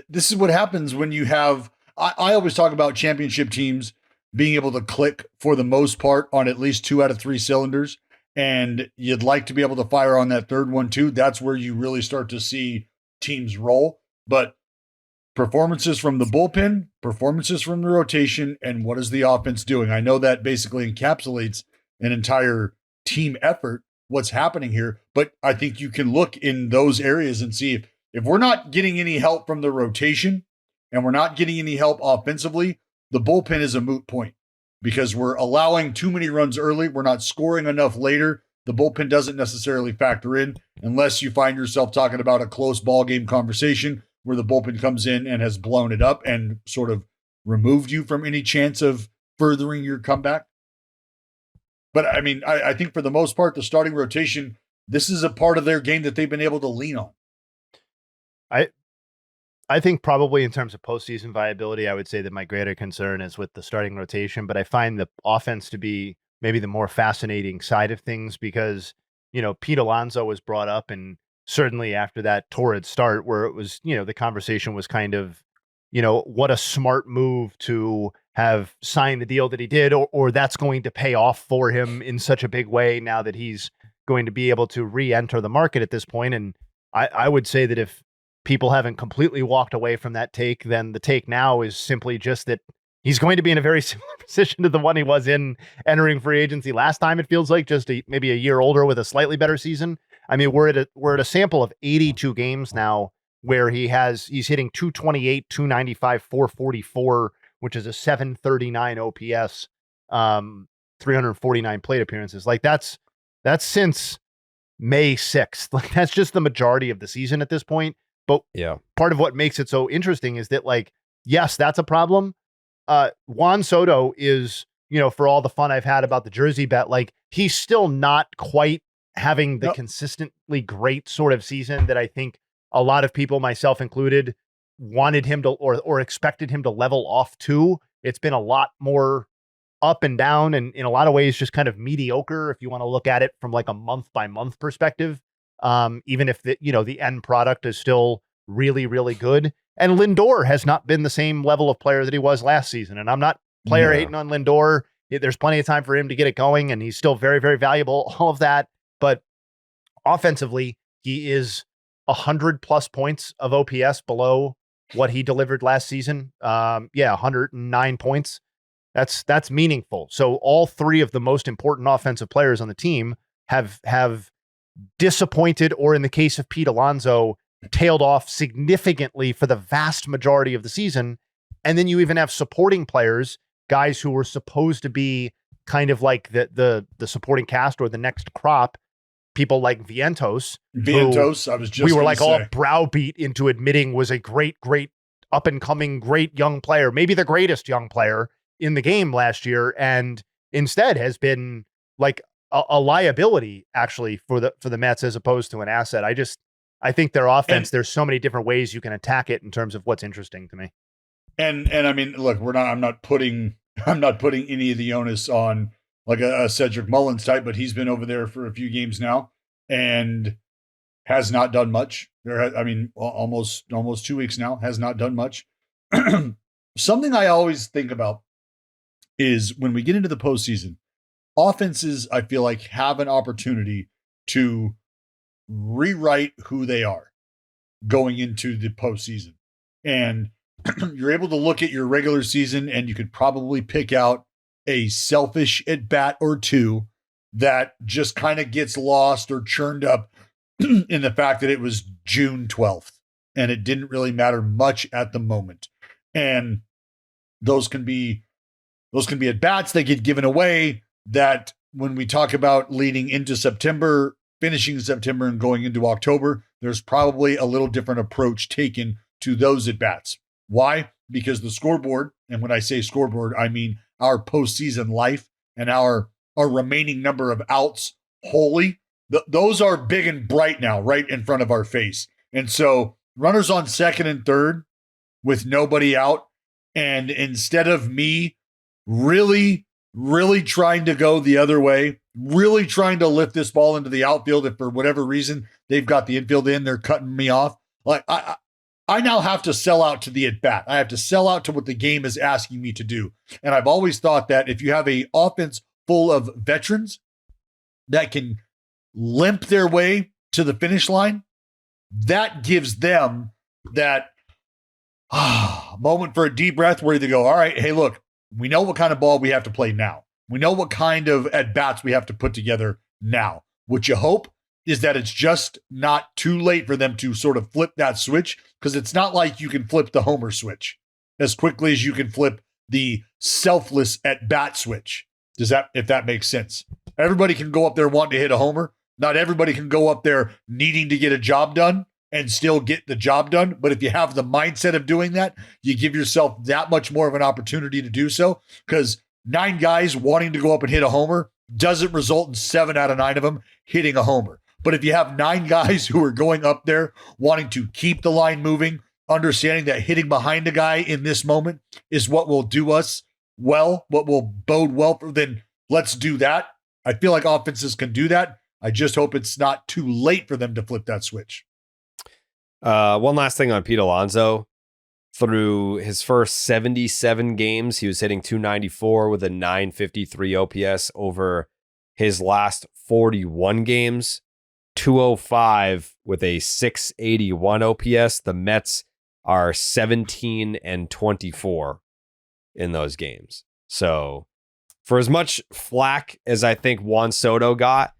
this is what happens when you have, I always talk about championship teams being able to click for the most part on at least 2 out of 3 cylinders. And you'd like to be able to fire on that third one too. That's where you really start to see teams roll. But performances from the bullpen, performances from the rotation, and what is the offense doing? I know that basically encapsulates an entire team effort, what's happening here. But I think you can look in those areas and see if we're not getting any help from the rotation and we're not getting any help offensively, the bullpen is a moot point. Because we're allowing too many runs early. We're not scoring enough later. The bullpen doesn't necessarily factor in unless you find yourself talking about a close ball game conversation where the bullpen comes in and has blown it up and sort of removed you from any chance of furthering your comeback. But I mean, I think for the most part, the starting rotation, this is a part of their game that they've been able to lean on. I think probably in terms of postseason viability, I would say that my greater concern is with the starting rotation, but I find the offense to be maybe the more fascinating side of things because, Pete Alonso was brought up, and certainly after that torrid start where it was, the conversation was kind of, what a smart move to have signed the deal that he did, or that's going to pay off for him in such a big way now that he's going to be able to re-enter the market at this point. And I would say that if people haven't completely walked away from that take, then the take now is simply just that he's going to be in a very similar position to the one he was in entering free agency last time. It feels like just maybe a year older with a slightly better season. I mean, we're at a sample of 82 games now where he's hitting 228, 295, 444, which is a 739 OPS, 349 plate appearances. Like that's since May 6th. Like that's just the majority of the season at this point. But yeah, part of what makes it so interesting is that, like, yes, that's a problem. Juan Soto is, for all the fun I've had about the jersey bet, like he's still not quite having the consistently great sort of season that I think a lot of people, myself included, wanted him to or expected him to level off to. It's been a lot more up and down, and in a lot of ways just kind of mediocre if you want to look at it from like a month by month perspective. Even if the end product is still really, really good. And Lindor has not been the same level of player that he was last season. And I'm not player hating on Lindor. There's plenty of time for him to get it going, and he's still very, very valuable, all of that. But offensively, he is 100+ points of OPS below what he delivered last season. 109 points. That's meaningful. So all three of the most important offensive players on the team have disappointed, or in the case of Pete Alonso, tailed off significantly for the vast majority of the season. And then you even have supporting players, guys who were supposed to be kind of like the supporting cast or the next crop, people like Vientos. I was just we were like all browbeat into admitting was a great up and coming, great young player, maybe the greatest young player in the game last year, and instead has been like a liability actually for the Mets as opposed to an asset. I think their offense, there's so many different ways you can attack it in terms of what's interesting to me. And I mean, look, I'm not putting any of the onus on like a Cedric Mullins type, but he's been over there for a few games now and has not done much. Almost 2 weeks now, has not done much. Something I always think about is when we get into the postseason, offenses, I feel like, have an opportunity to rewrite who they are going into the postseason. And you're able to look at your regular season and you could probably pick out a selfish at bat or two that just kind of gets lost or churned up in the fact that it was June 12th and it didn't really matter much at the moment. And those can be at bats that get given away that when we talk about leading into September, finishing September and going into October, there's probably a little different approach taken to those at bats. Why? Because the scoreboard, and when I say scoreboard, I mean our postseason life and our remaining number of outs wholly, those are big and bright now, right in front of our face. And so runners on second and third with nobody out, and instead of me really trying to go the other way, really trying to lift this ball into the outfield, if for whatever reason they've got the infield in, they're cutting me off. Like I now have to sell out to the at-bat. I have to sell out to what the game is asking me to do. And I've always thought that if you have an offense full of veterans that can limp their way to the finish line, that gives them that moment for a deep breath where they go, all right, hey, look, we know what kind of ball we have to play now. We know what kind of at-bats we have to put together now. What you hope is that it's just not too late for them to sort of flip that switch, because it's not like you can flip the homer switch as quickly as you can flip the selfless at-bat switch. If that makes sense? Everybody can go up there wanting to hit a homer. Not everybody can go up there needing to get a job done and still get the job done. But if you have the mindset of doing that, you give yourself that much more of an opportunity to do so, because 9 guys wanting to go up and hit a homer doesn't result in 7 out of 9 of them hitting a homer. But if you have 9 guys who are going up there wanting to keep the line moving, understanding that hitting behind a guy in this moment is what will do us well, what will bode well for, then let's do that. I feel like offenses can do that. I just hope it's not too late for them to flip that switch. One last thing on Pete Alonso. through his first 77 games, he was hitting 294 with a 953 OPS. Over his last 41 games, 205 with a 681 OPS. The Mets are 17 and 24 in those games. So for as much flack as I think Juan Soto got,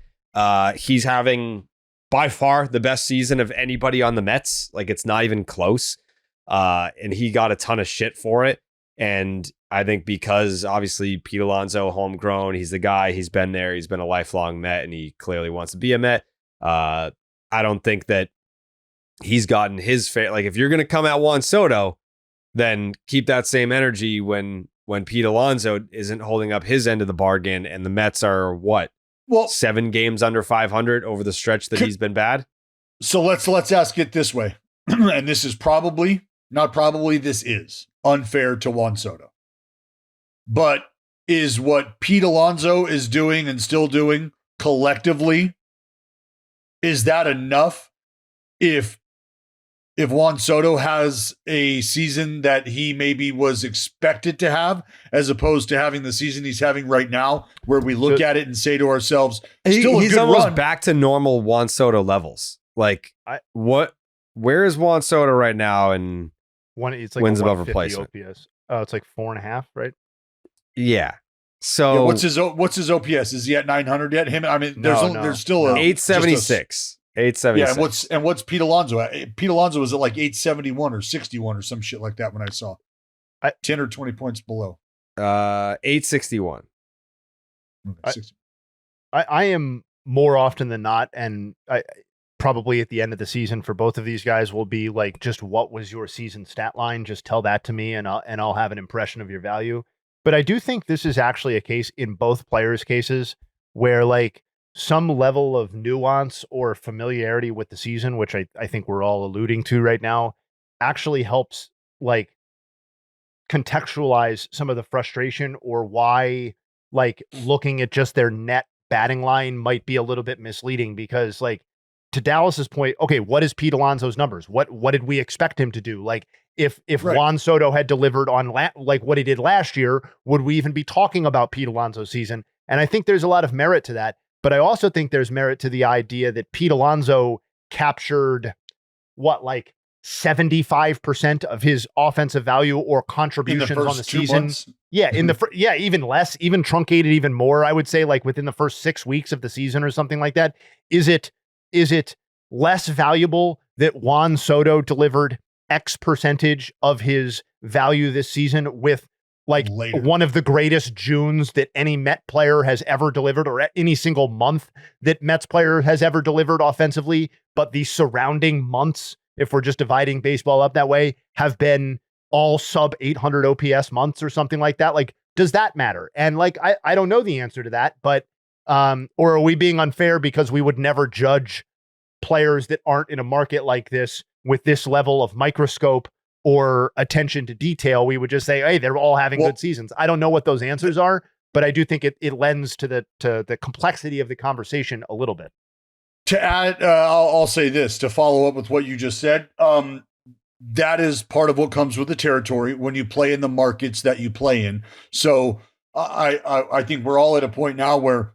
he's having by far the best season of anybody on the Mets. Like, it's not even close. And he got a ton of shit for it. And I think because obviously Pete Alonso, homegrown, he's the guy, he's been there, he's been a lifelong Met, and he clearly wants to be a Met. I don't think that he's gotten his fair. Like, if you're going to come at Juan Soto, then keep that same energy when Pete Alonso isn't holding up his end of the bargain, and the Mets are what? Well, 7 games under 500 over the stretch that he's been bad. So let's ask it this way. And this is this is unfair to Juan Soto. But is what Pete Alonso is doing and still doing collectively, is that enough if Juan Soto has a season that he maybe was expected to have, as opposed to having the season he's having right now, where we look at it and say to ourselves, still he's a good almost run. back to normal Juan Soto levels. Like, where is Juan Soto right now? And it's like wins a above 150 replacement. OPS. Oh, it's like 4.5, right? Yeah. So what's his OPS? Is he at 900 yet? There's still a 876. 876. Yeah, what's Pete Alonso at? Pete Alonso was at like 871 or 61 or some shit like that when I saw. 10 or 20 points below. 861. I am more often than not, and I probably at the end of the season for both of these guys will be like, just what was your season stat line? Just tell that to me, and I'll have an impression of your value. But I do think this is actually a case in both players' cases where like some level of nuance or familiarity with the season, which I think we're all alluding to right now, actually helps like contextualize some of the frustration, or why like looking at just their net batting line might be a little bit misleading. Because like, to Dallas's point, okay, what is Pete Alonso's numbers? What did we expect him to do? Like, if right. Juan Soto had delivered on like what he did last year, would we even be talking about Pete Alonso's season? And I think there's a lot of merit to that. But I also think there's merit to the idea that Pete Alonso captured like 75% of his offensive value or contributions on the season. Yeah, even less, even truncated even more. I would say like within the first 6 weeks of the season or something like that. Is it less valuable that Juan Soto delivered X percentage of his value this season with like one of the greatest Junes that any Met player has ever delivered, or any single month that Mets player has ever delivered offensively, but the surrounding months, if we're just dividing baseball up that way, have been all sub 800 OPS months or something like that? Like, does that matter? And like, I don't know the answer to that, but or are we being unfair because we would never judge players that aren't in a market like this with this level of microscope or attention to detail? We would just say, hey, they're all having good seasons. I don't know what those answers are, but I do think it lends to the complexity of the conversation a little bit. To add, I'll say this to follow up with what you just said. That is part of what comes with the territory when you play in the markets that you play in. So I think we're all at a point now where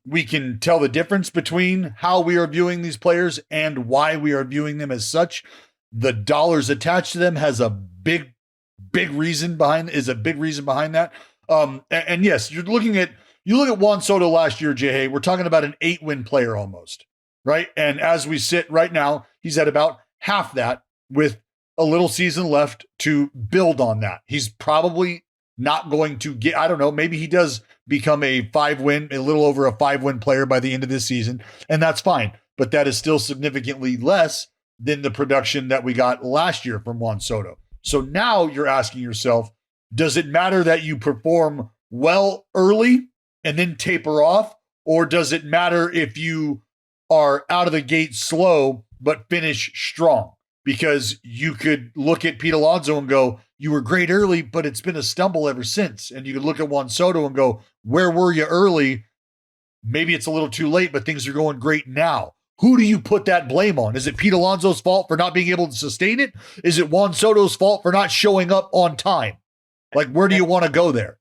we can tell the difference between how we are viewing these players and why we are viewing them as such. The dollars attached to them has a big reason behind that. And yes, you look at Juan Soto last year, Jayhay, we're talking about an 8-win player almost, right? And as we sit right now, he's at about half that with a little season left to build on that. He's probably not going to get, I don't know, maybe he does become a little over a 5-win player by the end of this season, and that's fine. But that is still significantly less than the production that we got last year from Juan Soto. So now you're asking yourself, does it matter that you perform well early and then taper off? Or does it matter if you are out of the gate slow, but finish strong? Because you could look at Pete Alonso and go, you were great early, but it's been a stumble ever since. And you could look at Juan Soto and go, where were you early? Maybe it's a little too late, but things are going great now. who do you put that blame on? Is it Pete Alonso's fault for not being able to sustain it? Is it Juan Soto's fault for not showing up on time? Like, where do you want to go there?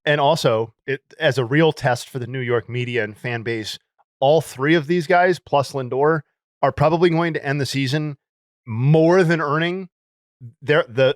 And also, as a real test for the New York media and fan base, all three of these guys, plus Lindor, are probably going to end the season more than earning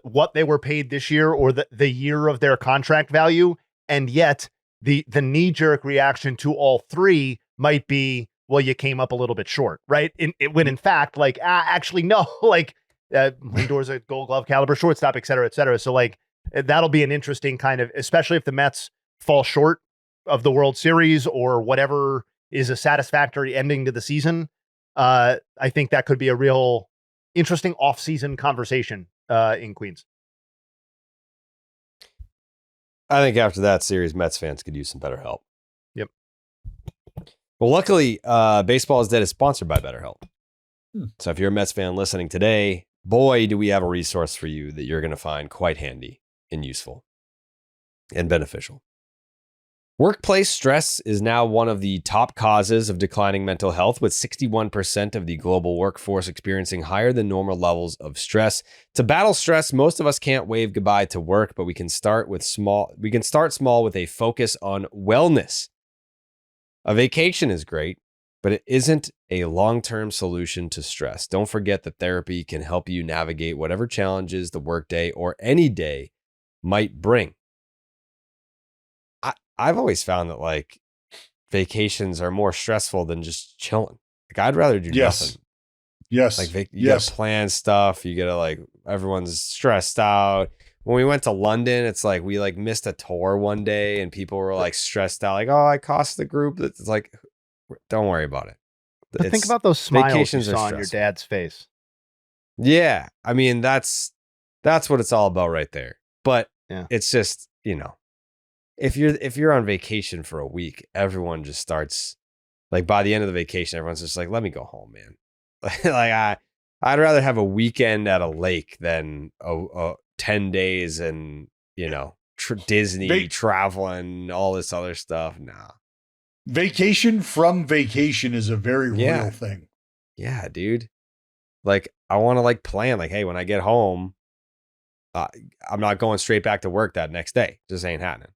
what they were paid this year or the year of their contract value. And yet, the knee-jerk reaction to all three might be, well, you came up a little bit short, right? When in fact, like, actually, no, like, Lindor's a Gold Glove caliber shortstop, et cetera, et cetera. So, like, that'll be an interesting kind of, especially if the Mets fall short of the World Series or whatever is a satisfactory ending to the season. I think that could be a real interesting off-season conversation in Queens. I think after that series, Mets fans could use some better help. Yep. Well, luckily, Baseball is Dead is sponsored by BetterHelp. So if you're a Mets fan listening today, boy, do we have a resource for you that you're going to find quite handy and useful and beneficial. Workplace stress is now one of the top causes of declining mental health, with 61% of the global workforce experiencing higher than normal levels of stress. To battle stress, most of us can't wave goodbye to work, but we can start small with a focus on wellness. A vacation is great, but it isn't a long-term solution to stress. Don't forget that therapy can help you navigate whatever challenges the workday or any day might bring. I've always found that, like, vacations are more stressful than just chilling. Like, I'd rather do nothing. Yes. Like, you gotta plan stuff. You gotta, like, everyone's stressed out. When we went to London, it's like we, like, missed a tour one day and people were, like, stressed out. Like, oh, I cost the group. It's like, don't worry about it. But think about those smiles you saw on your dad's face. Yeah. I mean, that's what it's all about right there. But it's just, you know, if you're on vacation for a week, everyone just starts, like, by the end of the vacation, everyone's just like, let me go home, man. Like, I'd rather have a weekend at a lake than 10 days and, you know, Disney, traveling, all this other stuff. Nah. Vacation from vacation is a very real thing. Yeah, dude. Like, I want to, like, plan, like, hey, when I get home, I'm not going straight back to work that next day. Just ain't happening.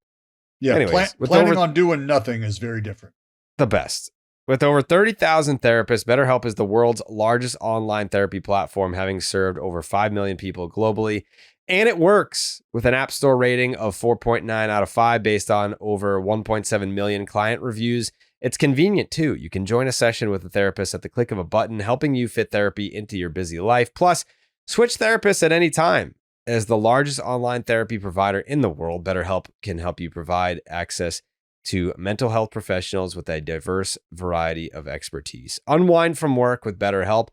Yeah, anyways, planning on doing nothing is very different. The best. With over 30,000 therapists, BetterHelp is the world's largest online therapy platform, having served over 5 million people globally. And it works with an App Store rating of 4.9 out of 5 based on over 1.7 million client reviews. It's convenient, too. You can join a session with a therapist at the click of a button, helping you fit therapy into your busy life. Plus, switch therapists at any time. As the largest online therapy provider in the world, BetterHelp can help you provide access to mental health professionals with a diverse variety of expertise. Unwind from work with BetterHelp.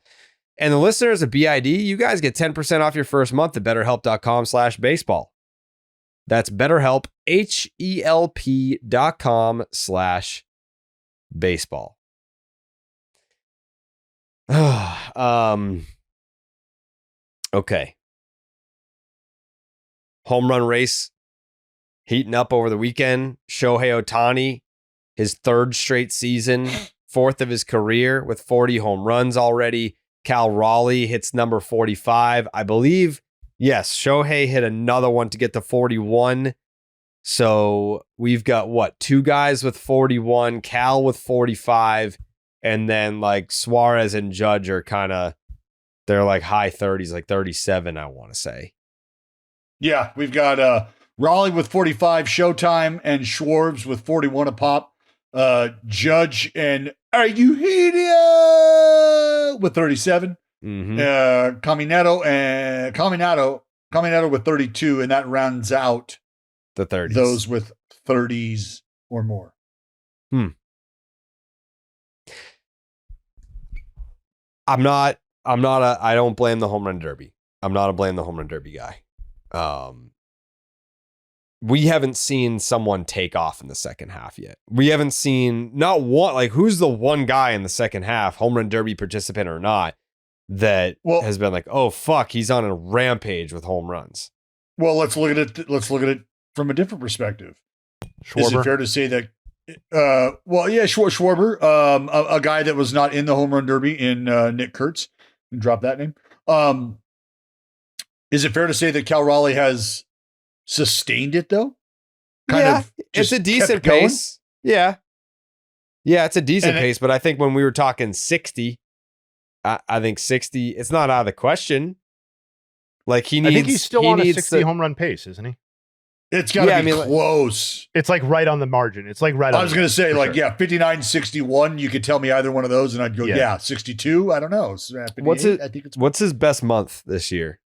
And the listeners of BID, you guys get 10% off your first month at betterhelp.com/baseball. That's BetterHelp, HELP.com/baseball. Okay. Home run race heating up over the weekend. Shohei Ohtani, his third straight season, fourth of his career with 40 home runs already. Cal Raleigh hits number 45. I believe, yes, Shohei hit another one to get to 41. So we've got, two guys with 41, Cal with 45, and then, like, Suarez and Judge are kind of, they're like high 30s, like 37, I want to say. Yeah, we've got Raleigh with 45, Showtime and Schwartz with 41 a pop. Judge and Arguhedia with 37. Mm-hmm. Caminado with 32, and that rounds out the 30s. Those with 30s or more. I don't blame the home run derby. I'm not a blame the home run derby guy. We haven't seen someone take off in the second half yet. We haven't seen not one, like, who's the one guy in the second half, home run derby participant or not, that has been like, oh fuck, he's on a rampage with home runs. Well, let's look at it from a different perspective. Schwarber. Is it fair to say that Well, yeah, Schwarber, a guy that was not in the home run derby in Nick Kurtz. Drop that name. Is it fair to say that Cal Raleigh has sustained it though? It's a decent pace. Yeah, it's a decent pace. But I think when we were talking 60, I think 60. It's not out of the question. Like I think he's still on a 60 home run pace, isn't he? It's got to be close. It's like right on the margin. It's like right. I was going to say, like, 59, 61. You could tell me either one of those, and I'd go, 62. I don't know. What's his best month this year?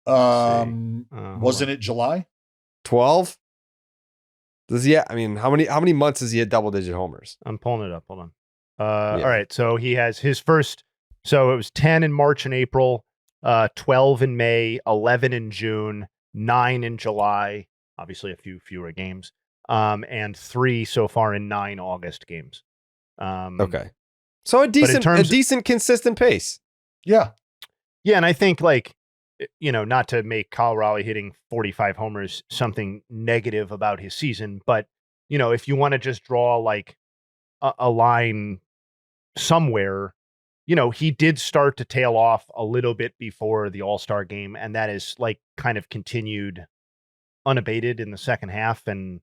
Wasn't it July? 12. Does he? I mean, how many months has he had double digit homers? I'm pulling it up. Hold on. All right. So he has his first. So it was 10 in March and April, 12 in May, 11 in June, 9 in July. Obviously, a few fewer games. And 3 so far in 9 August games. Okay. So a decent consistent pace. Yeah. Yeah, and I think not to make Cal Raleigh hitting 45 homers something negative about his season, but if you want to just draw a line somewhere, he did start to tail off a little bit before the All-Star game, and that is kind of continued unabated in the second half, and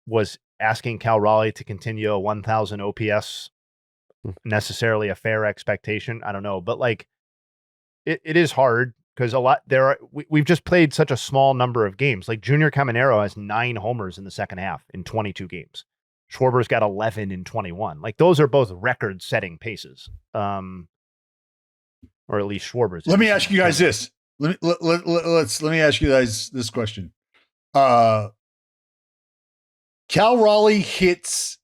was asking Cal Raleigh to continue a 1,000 OPS necessarily a fair expectation? I don't know, but it is hard because we've just played such a small number of games. Like Junior Caminero has 9 homers in the second half in 22 games. Schwarber's got 11 in 21. Those are both record-setting paces, or at least Schwarber's. Let me ask you guys this. Let me ask you guys this question. Cal Raleigh hits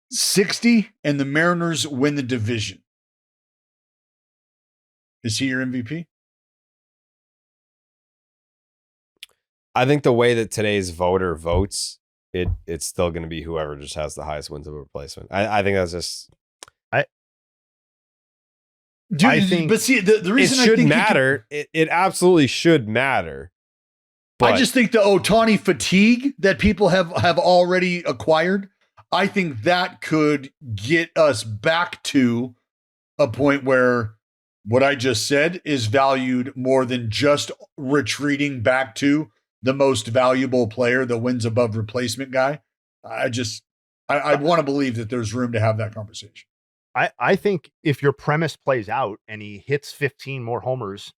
60, and the Mariners win the division. Is he your MVP? I think the way that today's voter votes, it's still going to be whoever just has the highest wins of replacement. I think that's just. I think, but see, the reason it should matter. It absolutely should matter. But I just think the Ohtani fatigue that people have already acquired, I think that could get us back to a point where what I just said is valued more than just retreating back to the most valuable player, the wins above replacement guy. I want to believe that there's room to have that conversation. I think if your premise plays out and he hits 15 more homers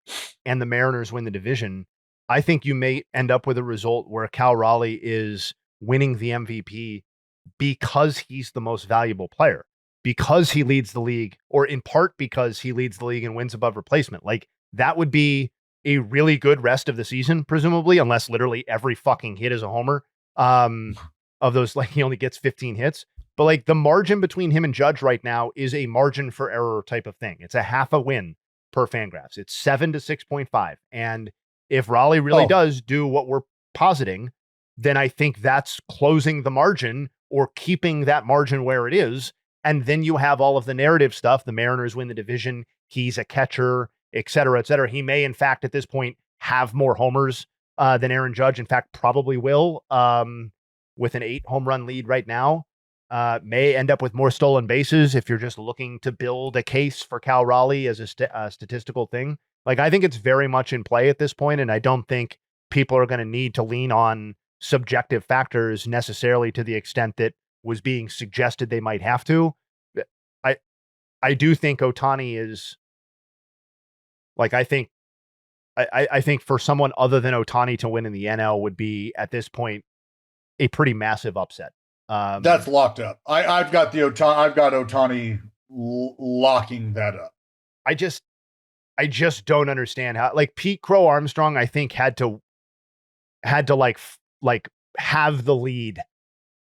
and the Mariners win the division, I think you may end up with a result where Cal Raleigh is winning the MVP because he's the most valuable player, because he leads the league, or in part because he leads the league in wins above replacement. That would be a really good rest of the season, presumably, unless literally every fucking hit is a homer. Of those, he only gets 15 hits. But the margin between him and Judge right now is a margin for error type of thing. It's a half a win per Fangraphs. It's 7 to 6.5. And if Raleigh really does do what we're positing, then I think that's closing the margin or keeping that margin where it is. And then you have all of the narrative stuff. The Mariners win the division. He's a catcher, et cetera, et cetera. He may, in fact, at this point, have more homers than Aaron Judge. In fact, probably will, with an 8 home run lead right now. May end up with more stolen bases if you're just looking to build a case for Cal Raleigh as a statistical thing. I think it's very much in play at this point, and I don't think people are going to need to lean on subjective factors necessarily to the extent that was being suggested they might have to. I do think Ohtani is I think for someone other than Ohtani to win in the NL would be at this point a pretty massive upset. That's locked up. I've got Ohtani locking that up. I just don't understand how Pete Crow Armstrong, I think had to have the lead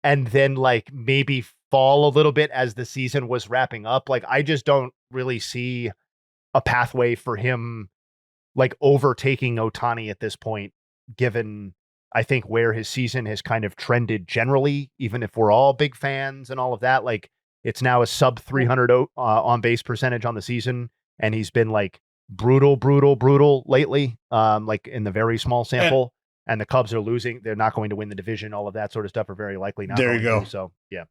and then maybe fall a little bit as the season was wrapping up. I just don't really see a pathway for him overtaking Ohtani at this point, given I think where his season has kind of trended generally, even if we're all big fans and all of that. It's now a sub 300 on base percentage on the season, and he's been brutal lately, in the very small sample. and the Cubs are losing, they're not going to win the division. All of that sort of stuff are very likely not. There you go. So yeah,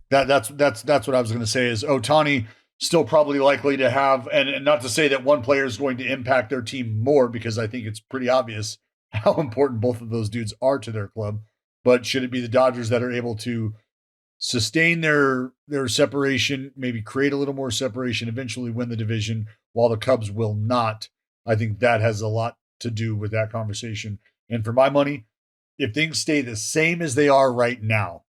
that's what I was going to say. Is Ohtani still probably likely to have, and not to say that one player is going to impact their team more, because I think it's pretty obvious how important both of those dudes are to their club. But should it be the Dodgers that are able to sustain their separation, maybe create a little more separation, eventually win the division, while the Cubs will not? I think that has a lot to do with that conversation. And for my money, if things stay the same as they are right now,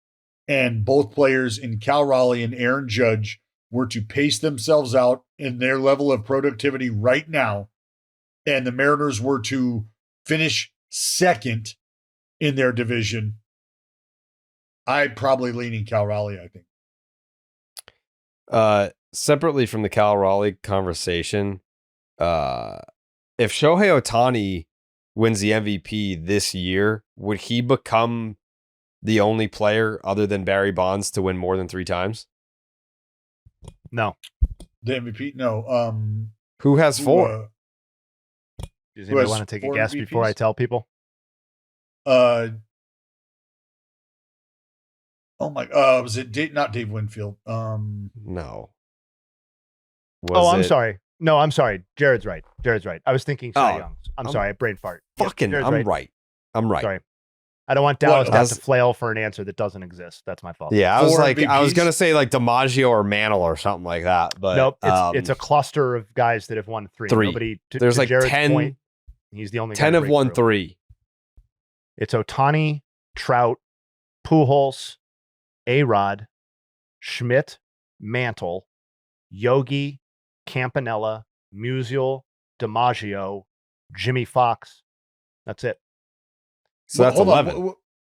and both players in Cal Raleigh and Aaron Judge were to pace themselves out in their level of productivity right now, and the Mariners were to finish second in their division, I'd probably leaning Cal Raleigh, I think. Separately from the Cal Raleigh conversation, if Shohei Ohtani wins the MVP this year, would he become the only player other than Barry Bonds to win more than 3 times? No. The MVP? No. Who has 4? Does anybody want to take a guess MVPs? Before I tell people? Oh my! Was it not Dave Winfield? No. I'm sorry. No, I'm sorry. Jared's right. I was thinking Cy Young. I'm sorry. Brain fart. Fucking, yep, I'm right. Sorry. I don't want Dallas to have to flail for an answer that doesn't exist. That's my fault. Yeah, I was going to say like DiMaggio or Mantle or something like that. But nope, it's a cluster of guys that have won 3. Nobody, there's like Jared's 10. Point, he's the only 10 guy have won 3. It's Ohtani, Trout, Pujols, A-Rod, Schmidt, Mantle, Yogi, Campanella, Musial, DiMaggio, Jimmy Fox. That's it. So that's 11.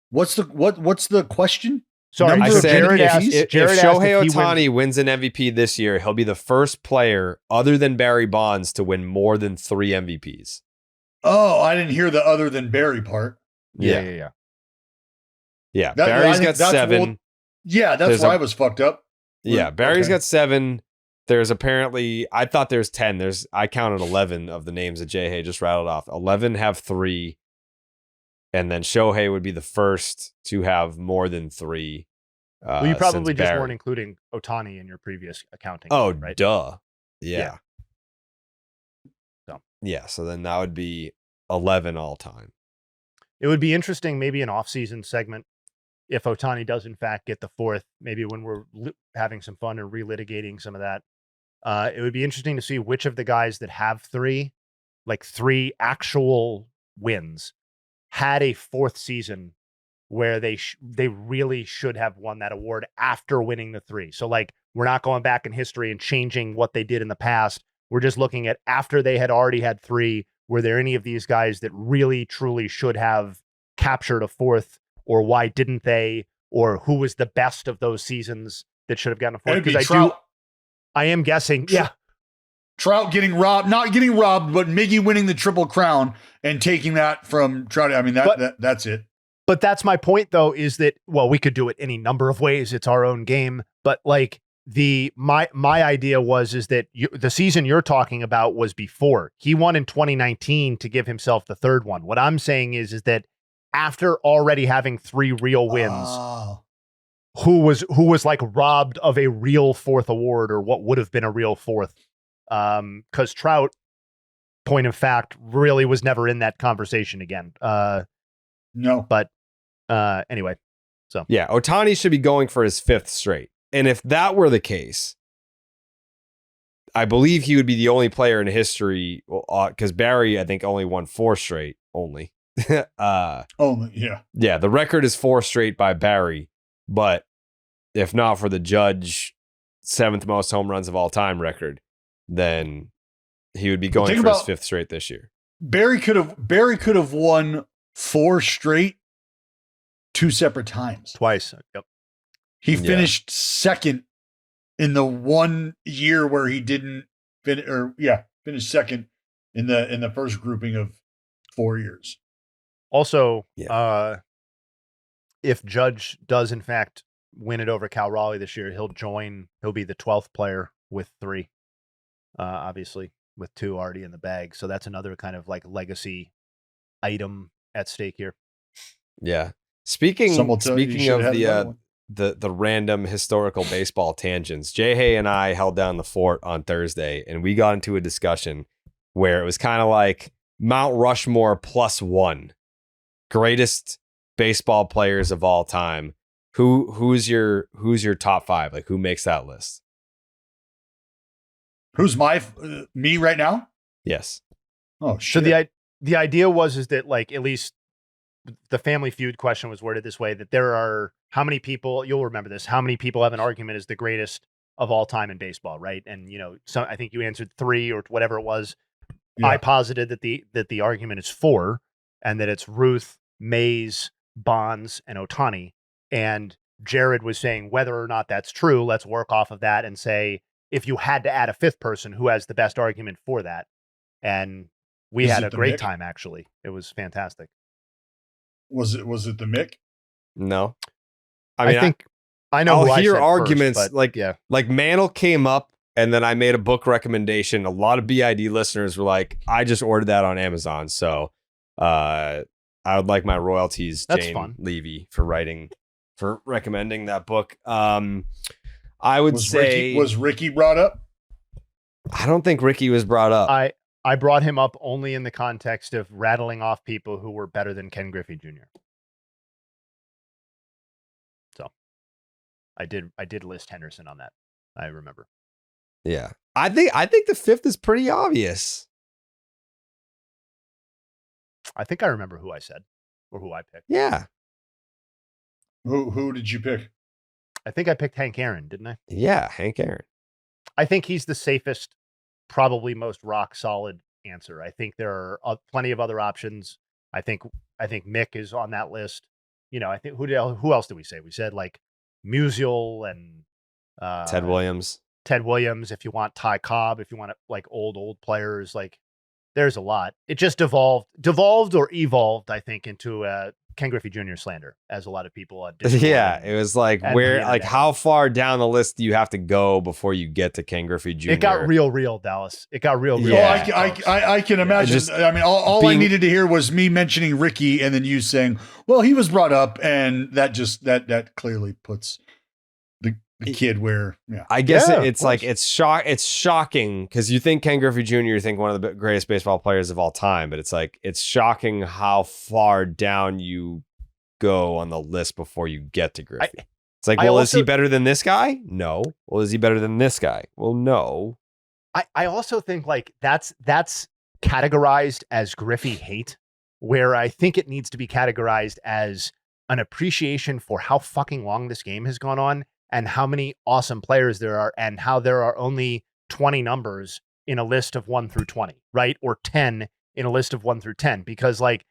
What's the question? Sorry, I said Jared asked, if Shohei Ohtani wins an MVP this year, he'll be the first player other than Barry Bonds to win more than 3 MVPs. Oh, I didn't hear the other than Barry part. Yeah. Barry's got 7. That's why I was fucked up. Yeah, Barry's got 7. There's apparently, I thought there's 10. I counted 11 of the names that Jayhay just rattled off. 11 have 3. And then Shohei would be the first to have more than 3. Well, you probably just weren't including Ohtani in your previous accounting. Oh, right? Duh. Yeah. So then that would be 11 all time. It would be interesting, maybe an off-season segment, if Ohtani does in fact get the 4th, maybe when we're having some fun and relitigating some of that. It would be interesting to see which of the guys that have 3 actual wins, had a 4th season where they really should have won that award after winning the 3. So like, we're not going back in history and changing what they did in the past. We're just looking at after they had already had 3. Were there any of these guys that really truly should have captured a 4th, or why didn't they, or who was the best of those seasons that should have gotten a 4th? Because I am guessing. Yeah. Trout getting robbed, not getting robbed, but Miggy winning the Triple Crown and taking that from Trout. I mean, that's it. But that's my point, though, is that, well, we could do it any number of ways. It's our own game. But like my idea is that the season you're talking about was before. He won in 2019 to give himself the 3rd one. What I'm saying is that after already having 3 real wins, who was like robbed of a real 4th award, or what would have been a real 4th? Because Trout, point of fact, really was never in that conversation again. No. But anyway, so. Yeah, Ohtani should be going for his 5th straight. And if that were the case, I believe he would be the only player in history, because Barry, I think, only won 4 straight, only. Yeah, the record is 4 straight by Barry, but if not for the Judge 7th most home runs of all time record, then he would be going for his 5th straight this year. Barry could have won 4 straight 2 separate times. Twice. Yep. He finished second in the 1 year where he didn't finished second in the first grouping of 4 years. Also, if Judge does in fact win it over Cal Raleigh this year, he'll be the 12th player with 3. Obviously with 2 already in the bag. So that's another kind of like legacy item at stake here. Yeah. Some will tell you Speaking should of have had another one. the random historical baseball tangents, Jayhay and I held down the fort on Thursday, and we got into a discussion where it was kind of like Mount Rushmore +1 greatest baseball players of all time. Who's your top 5? Like, who makes that list? Who's me right now? Yes. Oh, So shit. the idea is that, like, at least the Family Feud question was worded this way, that there are how many people, you'll remember this, how many people have an argument as the greatest of all time in baseball, right? And, so I think you answered 3 or whatever it was. Yeah. I posited that the argument is 4, and that it's Ruth, Mays, Bonds, and Ohtani. And Jared was saying whether or not that's true, let's work off of that and say, if you had to add a 5th person, who has the best argument for that? And we Is had it a the great Mick? time, actually. It was fantastic. Was it the Mick? No. I think I know who I'll I hear said arguments first, but like Mantle came up, and then I made a book recommendation. A lot of BID listeners were like, I just ordered that on Amazon. So I would like my royalties, That's Jane fun. Levy, for recommending that book. I would say was Ricky brought up? I don't think Ricky was brought up. I brought him up only in the context of rattling off people who were better than Ken Griffey Jr. So I did list Henderson on that. I remember. Yeah. I think the 5th is pretty obvious. I think I remember who I said or who I picked. Yeah. Who did you pick? I think I picked Hank Aaron, didn't I? Yeah, Hank Aaron. I think he's the safest, probably most rock solid answer. I think there are plenty of other options. I think Mick is on that list. I think who else did we say? We said like Musial and Ted Williams. Ted Williams. If you want Ty Cobb, if you want like old players, like there's a lot. It just devolved or evolved, I think, into Ken Griffey Jr. slander, as a lot of people on Discord. Yeah, it was like and where, the like internet. how far down the list do you have to go before you get to Ken Griffey Jr.? It got real, Dallas. It got real. Yeah. I can imagine. Just I mean, all I needed to hear was me mentioning Ricky, and then you saying, "Well, he was brought up," and that just that clearly puts the kid where. Yeah, I guess Yeah, it's of like course. it's shocking because you think Ken Griffey Jr., you think one of the greatest baseball players of all time, but it's like it's shocking how far down you go on the list before you get to Griffey. It's like, well, is he better than this guy? No. Well, is he better than this guy? Well, no. I also think like that's categorized as Griffey hate, where I think it needs to be categorized as an appreciation for how fucking long this game has gone on and how many awesome players there are and how there are only 20 numbers in a list of 1 through 20, right? Or 10 in a list of 1 through 10, because like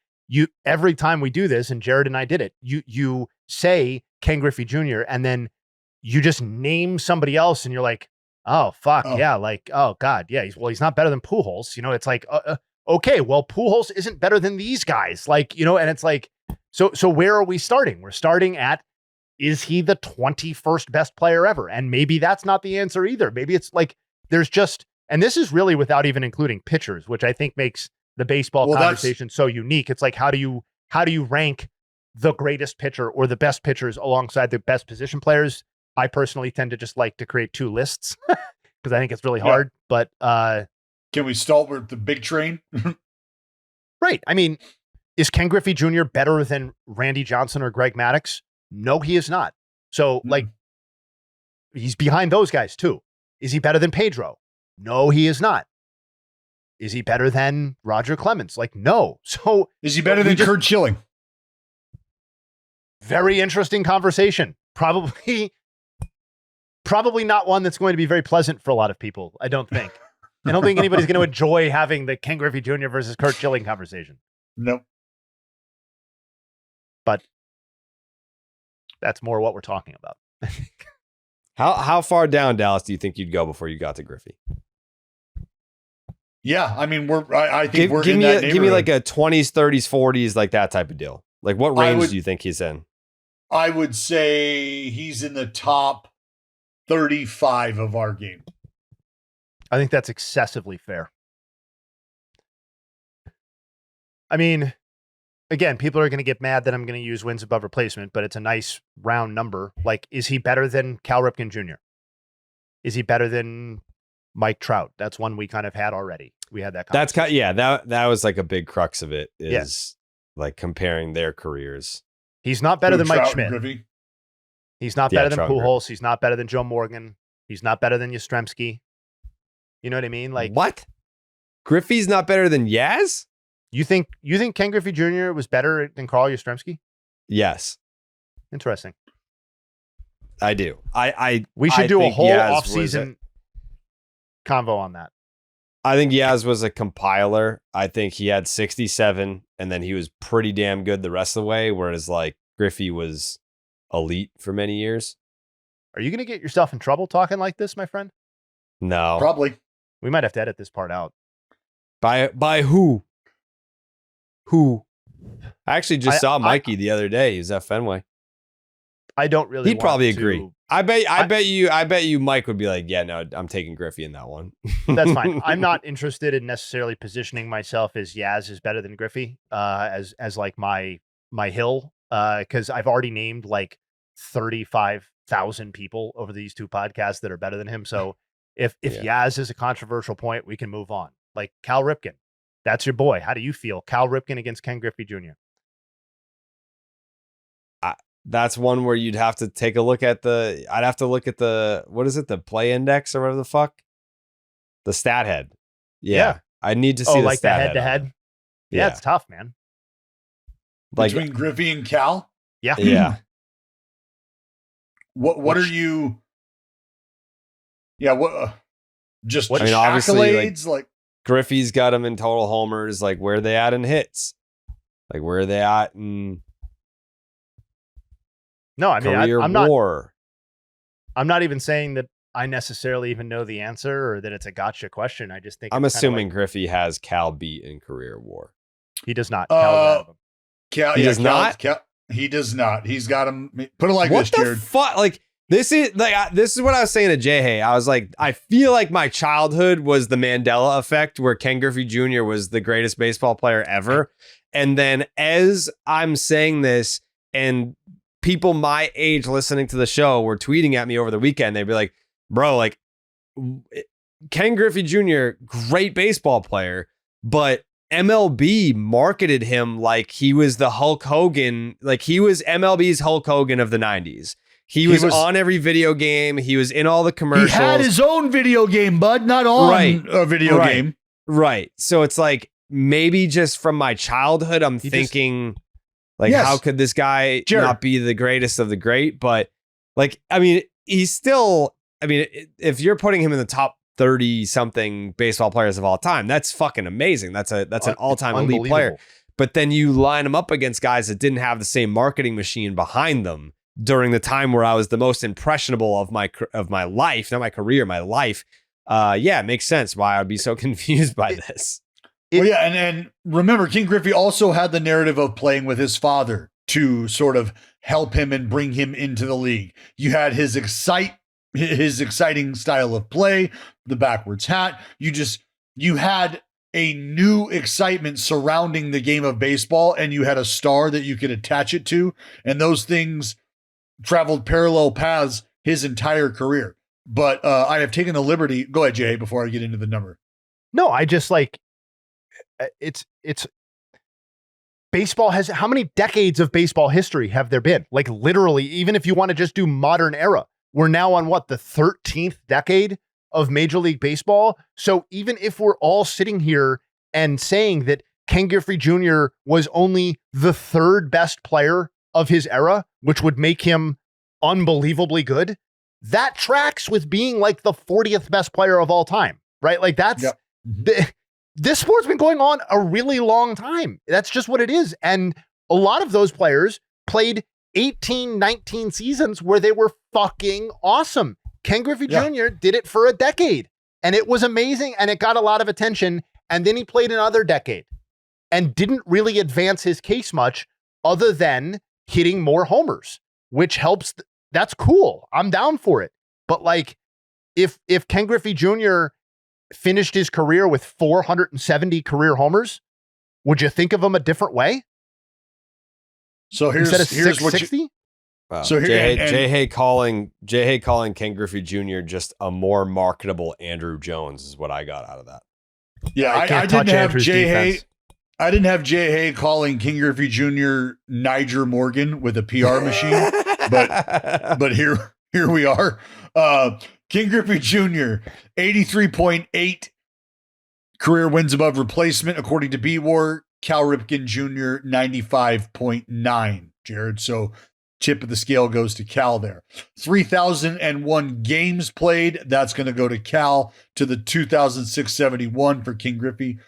every time we do this, and Jared and I did it, you say Ken Griffey Jr. and then you just name somebody else and you're like, oh, fuck. Oh. Yeah. Like, oh God. Yeah. He's not better than Pujols. It's like, okay, well, Pujols isn't better than these guys. Like, and it's like, so where are we starting? We're starting at, is he the 21st best player ever? And maybe that's not the answer either. Maybe it's like, there's just, and this is really without even including pitchers, which I think makes the baseball conversation so unique. It's like, how do you rank the greatest pitcher or the best pitchers alongside the best position players? I personally tend to just like to create 2 lists because I think it's really hard, but can we start with the big train? Right. I mean, is Ken Griffey Jr. better than Randy Johnson or Greg Maddux? No, he is not. So like, he's behind those guys too. Is he better than Pedro? No, he is not. Is he better than Roger Clemens? Like, no. So is he better than Kurt Schilling? Very interesting conversation. Probably not one that's going to be very pleasant for a lot of people. I don't think. I don't think anybody's going to enjoy having the Ken Griffey Jr. versus Kurt Schilling conversation. Nope. But that's more what we're talking about. How far down, Dallas, do you think you'd go before you got to Griffey? Yeah, I mean, I think we're give in me that give me like a 20s, 30s, 40s, like that type of deal. Like what range do you think he's in? I would say he's in the top 35 of our game. I think that's excessively fair. I mean, again, people are going to get mad that I'm going to use wins above replacement, but it's a nice round number. Like, is he better than Cal Ripken Jr.? Is he better than Mike Trout? That's one we kind of had already. We had that. That's that was like a big crux of it is like comparing their careers. He's not better than Mike Trout Schmidt. Griffey. He's not better than Trout Pujols. He's not better than Joe Morgan. He's not better than Yastrzemski. You know what I mean? Like, what? Griffey's not better than Yaz? You think Ken Griffey Jr. was better than Carl Yastrzemski? Yes, Interesting. I do. We should I do a think whole Yaz offseason convo on that. I think Yaz was a compiler. I think he had 67, and then he was pretty damn good the rest of the way, whereas like Griffey was elite for many years. Are you going to get yourself in trouble talking like this, my friend? No. Probably. We might have to edit this part out. By who? Who? I actually just saw Mikey the other day. He was at Fenway. I don't really. He'd probably want agree. to- I bet you Mike would be like, yeah, no, I'm taking Griffey in that one. That's fine. I'm not interested in necessarily positioning myself as Yaz is better than Griffey, as like my hill, because I've already named like 35,000 people over these two podcasts that are better than him. So if Yaz is a controversial point, we can move on. Like Cal Ripken, that's your boy. How do you feel? Cal Ripken against Ken Griffey Jr. That's one where you'd have to take a look at I'd have to look at what is it? The play index or whatever the fuck? The stat head. Yeah. I need to see the like the stat head to head. Yeah, it's tough, man. Like, Between Griffey and Cal? Yeah. yeah. What are you? Yeah, just I mean, obviously, accolades? Like Griffey's got him in total homers. Like, where are they at in hits? Like, where are they at in No, I mean, career I'm not. WAR? I'm not even saying that I necessarily even know the answer or that it's a gotcha question. I just think I'm it's kinda assuming like, Griffey has Cal beat in career WAR. he does not. Cal's ahead of him. Cal, He does not? He does not. He's got him. Put it like What this, the Jared. fuck? Like, this is what I was saying to Jayhay. I was like, I feel like my childhood was the Mandela effect, where Ken Griffey Jr. was the greatest baseball player ever. And then as I'm saying this, and people my age listening to the show were tweeting at me over the weekend, they'd be like, bro, like, Ken Griffey Jr., great baseball player, but MLB marketed him like he was the Hulk Hogan, like he was MLB's Hulk Hogan of the 90s. He was on every video game. He was in all the commercials. He had his own video game, bud, not on a video game. Right. So it's like, maybe just from my childhood, I'm thinking, like, how could this guy not be the greatest of the great? But, like, I mean, he's still, I mean, if you're putting him in the top 30-something baseball players of all time, that's fucking amazing. That's an all-time elite player. But then you line him up against guys that didn't have the same marketing machine behind them during the time where I was the most impressionable of my life, not my career, my life. Yeah, it makes sense why I'd be so confused by this. And remember, King Griffey also had the narrative of playing with his father to sort of help him and bring him into the league. You had his exciting style of play, the backwards hat. You had a new excitement surrounding the game of baseball, and you had a star that you could attach it to, and those things traveled parallel paths his entire career. But I have taken the liberty. Go ahead, Jay, before I get into the number. No, I just like it's baseball has how many decades of baseball history have there been? Like literally, even if you want to just do modern era, we're now on what, the 13th decade of Major League Baseball. So even if we're all sitting here and saying that Ken Griffey Jr. was only the third best player of his era, which would make him unbelievably good, that tracks with being like the 40th best player of all time, right? Like that's this sport's been going on a really long time. That's just what it is. And a lot of those players played 18, 19 seasons where they were fucking awesome. Ken Griffey Jr. did it for a decade and it was amazing and it got a lot of attention. And then he played another decade and didn't really advance his case much other than hitting more homers, which helps. That's cool. I'm down for it. But like, if Ken Griffey Jr. finished his career with 470 career homers, would you think of him a different way? So here's Instead of here's what you 660? Wow. So here- Jayhay calling Ken Griffey Jr. just a more marketable Andrew Jones is what I got out of that. Yeah, I I can't didn't touch have Andrew's Jayhay. defense. I didn't have Jayhay calling King Griffey Jr. Niger Morgan with a PR machine, but here we are. King Griffey Jr. 83.8 career wins above replacement according to B-War. Cal Ripken Jr. 95.9. Jared, so tip of the scale goes to Cal there. 3,001 games played. That's going to go to Cal, to the 2,671 for King Griffey.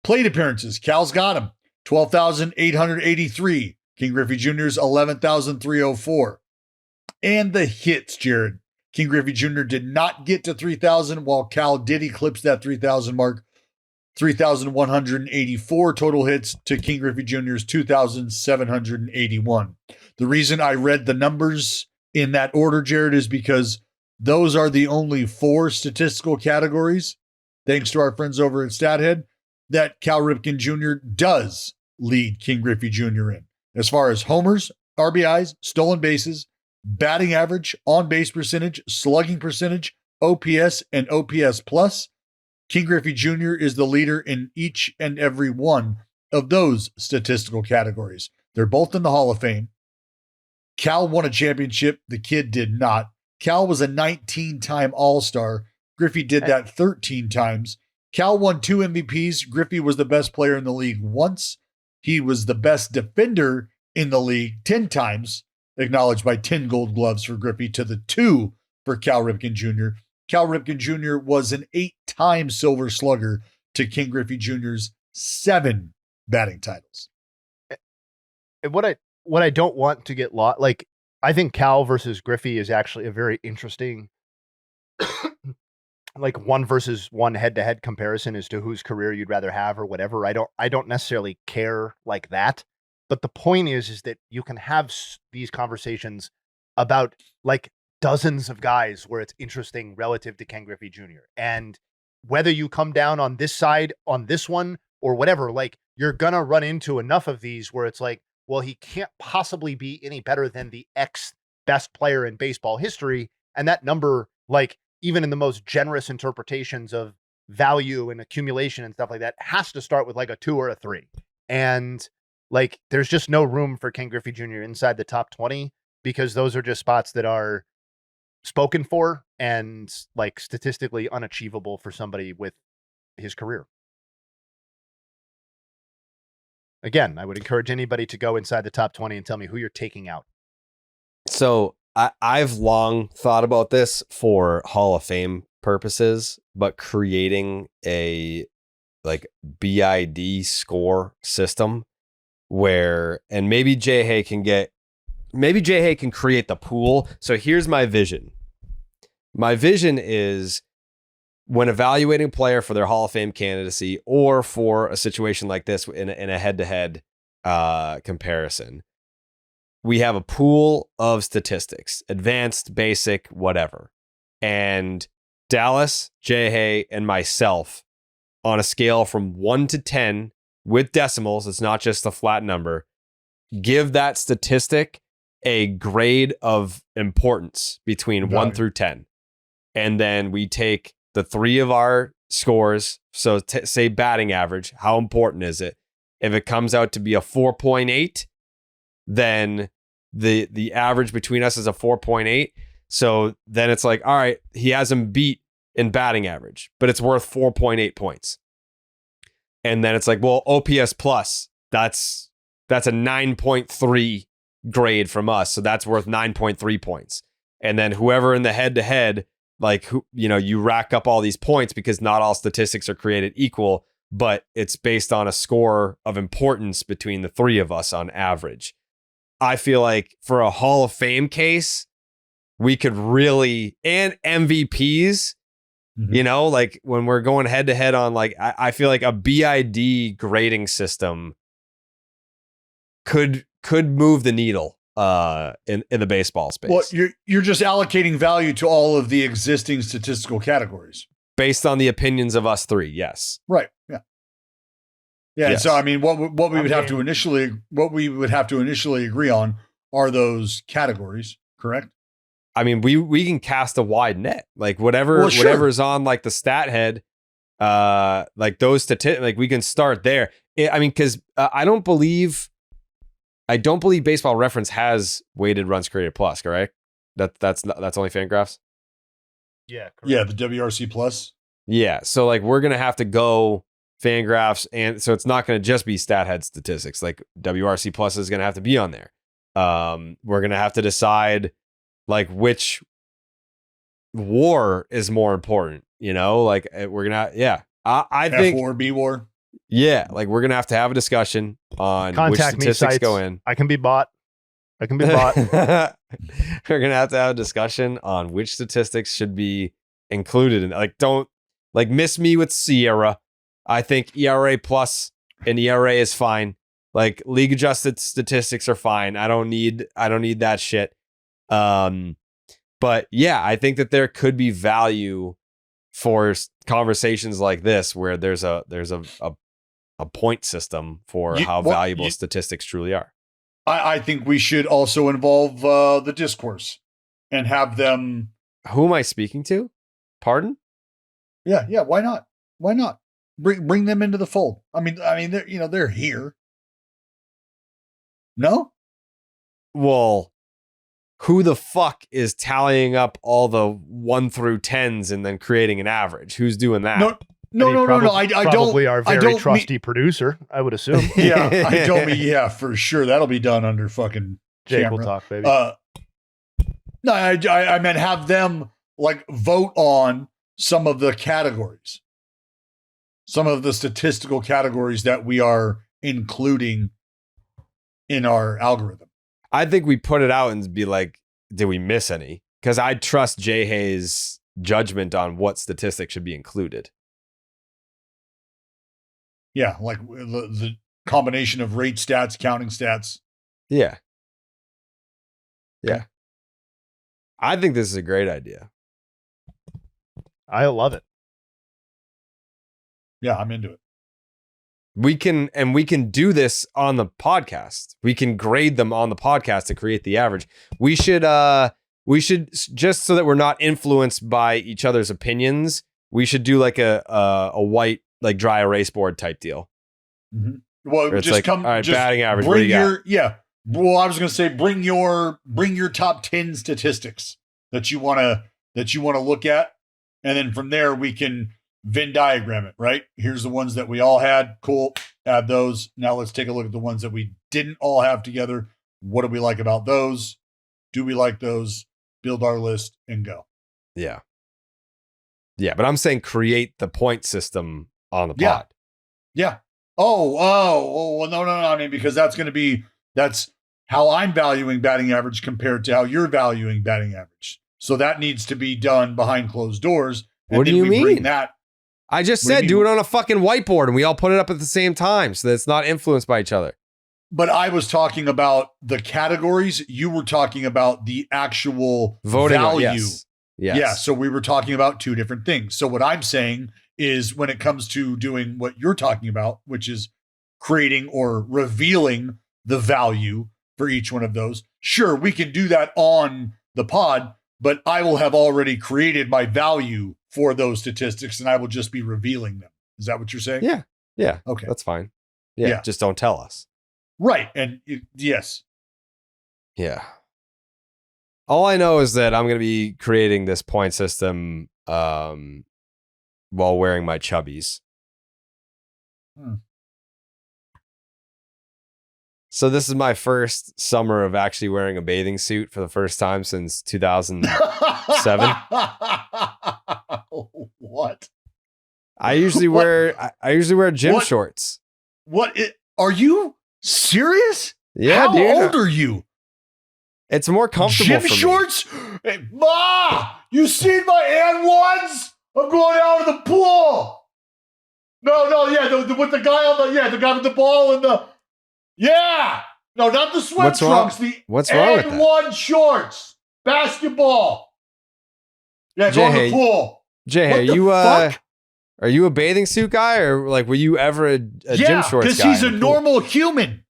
Plate appearances. Cal's got him. 12,883. King Griffey Jr.'s 11,304. And the hits, Jared. King Griffey Jr. did not get to 3,000, while Cal did eclipse that 3,000 mark. 3,184 total hits to King Griffey Jr.'s 2,781. The reason I read the numbers in that order, Jared, is because those are the only 4 statistical categories, thanks to our friends over at StatHead, that Cal Ripken Jr. does lead King Griffey Jr. in. As far as homers, RBIs, stolen bases, batting average, on-base percentage, slugging percentage, OPS, and OPS plus, King Griffey Jr. is the leader in each and every one of those statistical categories. They're both in the Hall of Fame. Cal won a championship. The kid did not. Cal was a 19-time All-Star. Griffey did that 13 times. Cal won 2 MVPs. Griffey was the best player in the league once. He was the best defender in the league 10 times, acknowledged by 10 gold gloves for Griffey to the 2 for Cal Ripken Jr. Cal Ripken Jr. was an 8-time Silver Slugger to King Griffey Jr.'s 7 batting titles. And what I don't want to get lost, like, I think Cal versus Griffey is actually a very interesting, like, 1 versus 1 head-to-head comparison as to whose career you'd rather have or whatever. I don't necessarily care like that. But the point is that you can have these conversations about, like, dozens of guys where it's interesting relative to Ken Griffey Jr. And whether you come down on this side, on this one, or whatever, like, you're going to run into enough of these where it's like, well, he can't possibly be any better than the X best player in baseball history. And that number, like, even in the most generous interpretations of value and accumulation and stuff like that, has to start with like a 2 or a 3. And, like, there's just no room for Ken Griffey Jr. inside the top 20, because those are just spots that are spoken for and, like, statistically unachievable for somebody with his career. Again, I would encourage anybody to go inside the top 20 and tell me who you're taking out. So I've long thought about this for Hall of Fame purposes, but creating a, like, BID score system where, and maybe Jayhay can create the pool. So here's my vision. My vision is, when evaluating a player for their Hall of Fame candidacy, or for a situation like this in a head-to-head comparison, we have a pool of statistics, advanced, basic, whatever. And Dallas, Jayhay, and myself, on a scale from 1 to 10 with decimals, it's not just a flat number, give that statistic a grade of importance between 1 through 10. And then we take the 3 of our scores. So say batting average, how important is it? If it comes out to be a 4.8, then the average between us is a 4.8. So then it's like, all right, he has him beat in batting average, but it's worth 4.8 points. And then it's like, well, OPS plus, that's a 9.3 grade from us. So that's worth 9.3 points. And then whoever in the head-to-head, like, who, you know, you rack up all these points, because not all statistics are created equal, but it's based on a score of importance between the 3 of us on average. I feel like for a Hall of Fame case, we could really, and MVPs, you know, like, when we're going head to head on, like, I feel like a BID grading system could move the needle in the baseball space. Well, you're just allocating value to all of the existing statistical categories based on the opinions of us 3. Yes. Right. Yeah. Yeah. Yes. So I mean, what we I'm would have game. to initially agree on are those categories, correct? I mean, we can cast a wide net, like whatever Well, sure. whatever's on like the stat head, like those statistics, like we can start there. I mean, because I don't believe Baseball Reference has weighted runs created plus, correct? That's only Fangraphs. Yeah. Correct. Yeah, the WRC plus. Yeah, so like we're gonna have to go Fangraphs, and so it's not gonna just be stat head statistics. Like WRC plus is gonna have to be on there. We're gonna have to decide like which war is more important. Like we're gonna I think F war, B war. like we're gonna have to have a discussion on Contact which me, statistics sites. go in. I can be bought. We're gonna have to have a discussion on which statistics should be included in. Like, don't like miss me with Sierra. I think ERA plus and ERA is fine. Like league adjusted statistics are fine. I don't need that shit. But yeah, I think that there could be value for conversations like this where there's a point system for how valuable statistics truly are. I think we should also involve the discourse and have them. Who am I speaking to? Pardon? Yeah. Why not? Why not bring them into the fold? I mean, they're here. No. Well, who the fuck is tallying up all the 1 through 10s and then creating an average? Who's doing that? No. I don't. Probably our very don't trusty producer, I would assume. Yeah, I don't mean. Yeah, for sure. That'll be done under fucking Jake camera. will talk, baby. No, I meant have them like vote on some of the categories, some of the statistical categories that we are including in our algorithm. I think we put it out and be like, did we miss any? Because I trust Jayhay's judgment on what statistics should be included. Yeah, like the combination of rate stats, counting stats. Yeah. I think this is a great idea. I love it. Yeah, I'm into it. We can do this on the podcast. We can grade them on the podcast to create the average. We should just so that we're not influenced by each other's opinions. We should do like a white like dry erase board type deal. Mm-hmm. Well, Where it's just like, come. all right, just batting average. What do Bring you your got? Well, I was going to say bring your top 10 statistics that you want to look at, and then from there we can Venn diagram it. Right, here's the ones that we all had. Cool, add those. Now let's take a look at the ones that we didn't all have together. What do we like about those? Do we like those? Build our list and go. Yeah, but I'm saying create the point system on the Yeah. pod. Yeah. Oh, well, no. I mean, because that's how I'm valuing batting average compared to how you're valuing batting average. So that needs to be done behind closed doors. And What do then you we mean? bring that. I just What do you said mean? do it on a fucking whiteboard and we all put it up at the same time so that it's not influenced by each other. But I was talking about the categories. You were talking about the actual Voting on- value. yes. Yeah. So we were talking about two different things. So what I'm saying is when it comes to doing what you're talking about, which is creating or revealing the value for each one of those, sure, we can do that on the pod, but I will have already created my value for those statistics and I will just be revealing them. Is that what you're saying? Yeah. Okay. That's fine. Yeah. Yeah. Just don't tell us. Right. And yes. Yeah. All I know is that I'm going to be creating this point system while wearing my chubbies. So this is my first summer of actually wearing a bathing suit for the first time since 2007. What? I usually wear gym What? shorts. Are you serious? Yeah, How dude. old are you? It's more comfortable Gym for me. shorts? Hey, Ma, you seen my N1s? I'm going out of the pool. No, yeah, with the guy on the guy with the ball and the no, not the sweat What's wrong? trunks. The What's wrong with that? N1 shorts, basketball. Yeah, go in Jayhay, the pool. Jayhay, What the fuck? Are you a bathing suit guy, or like were you ever a gym shorts guy? Because he's a normal human.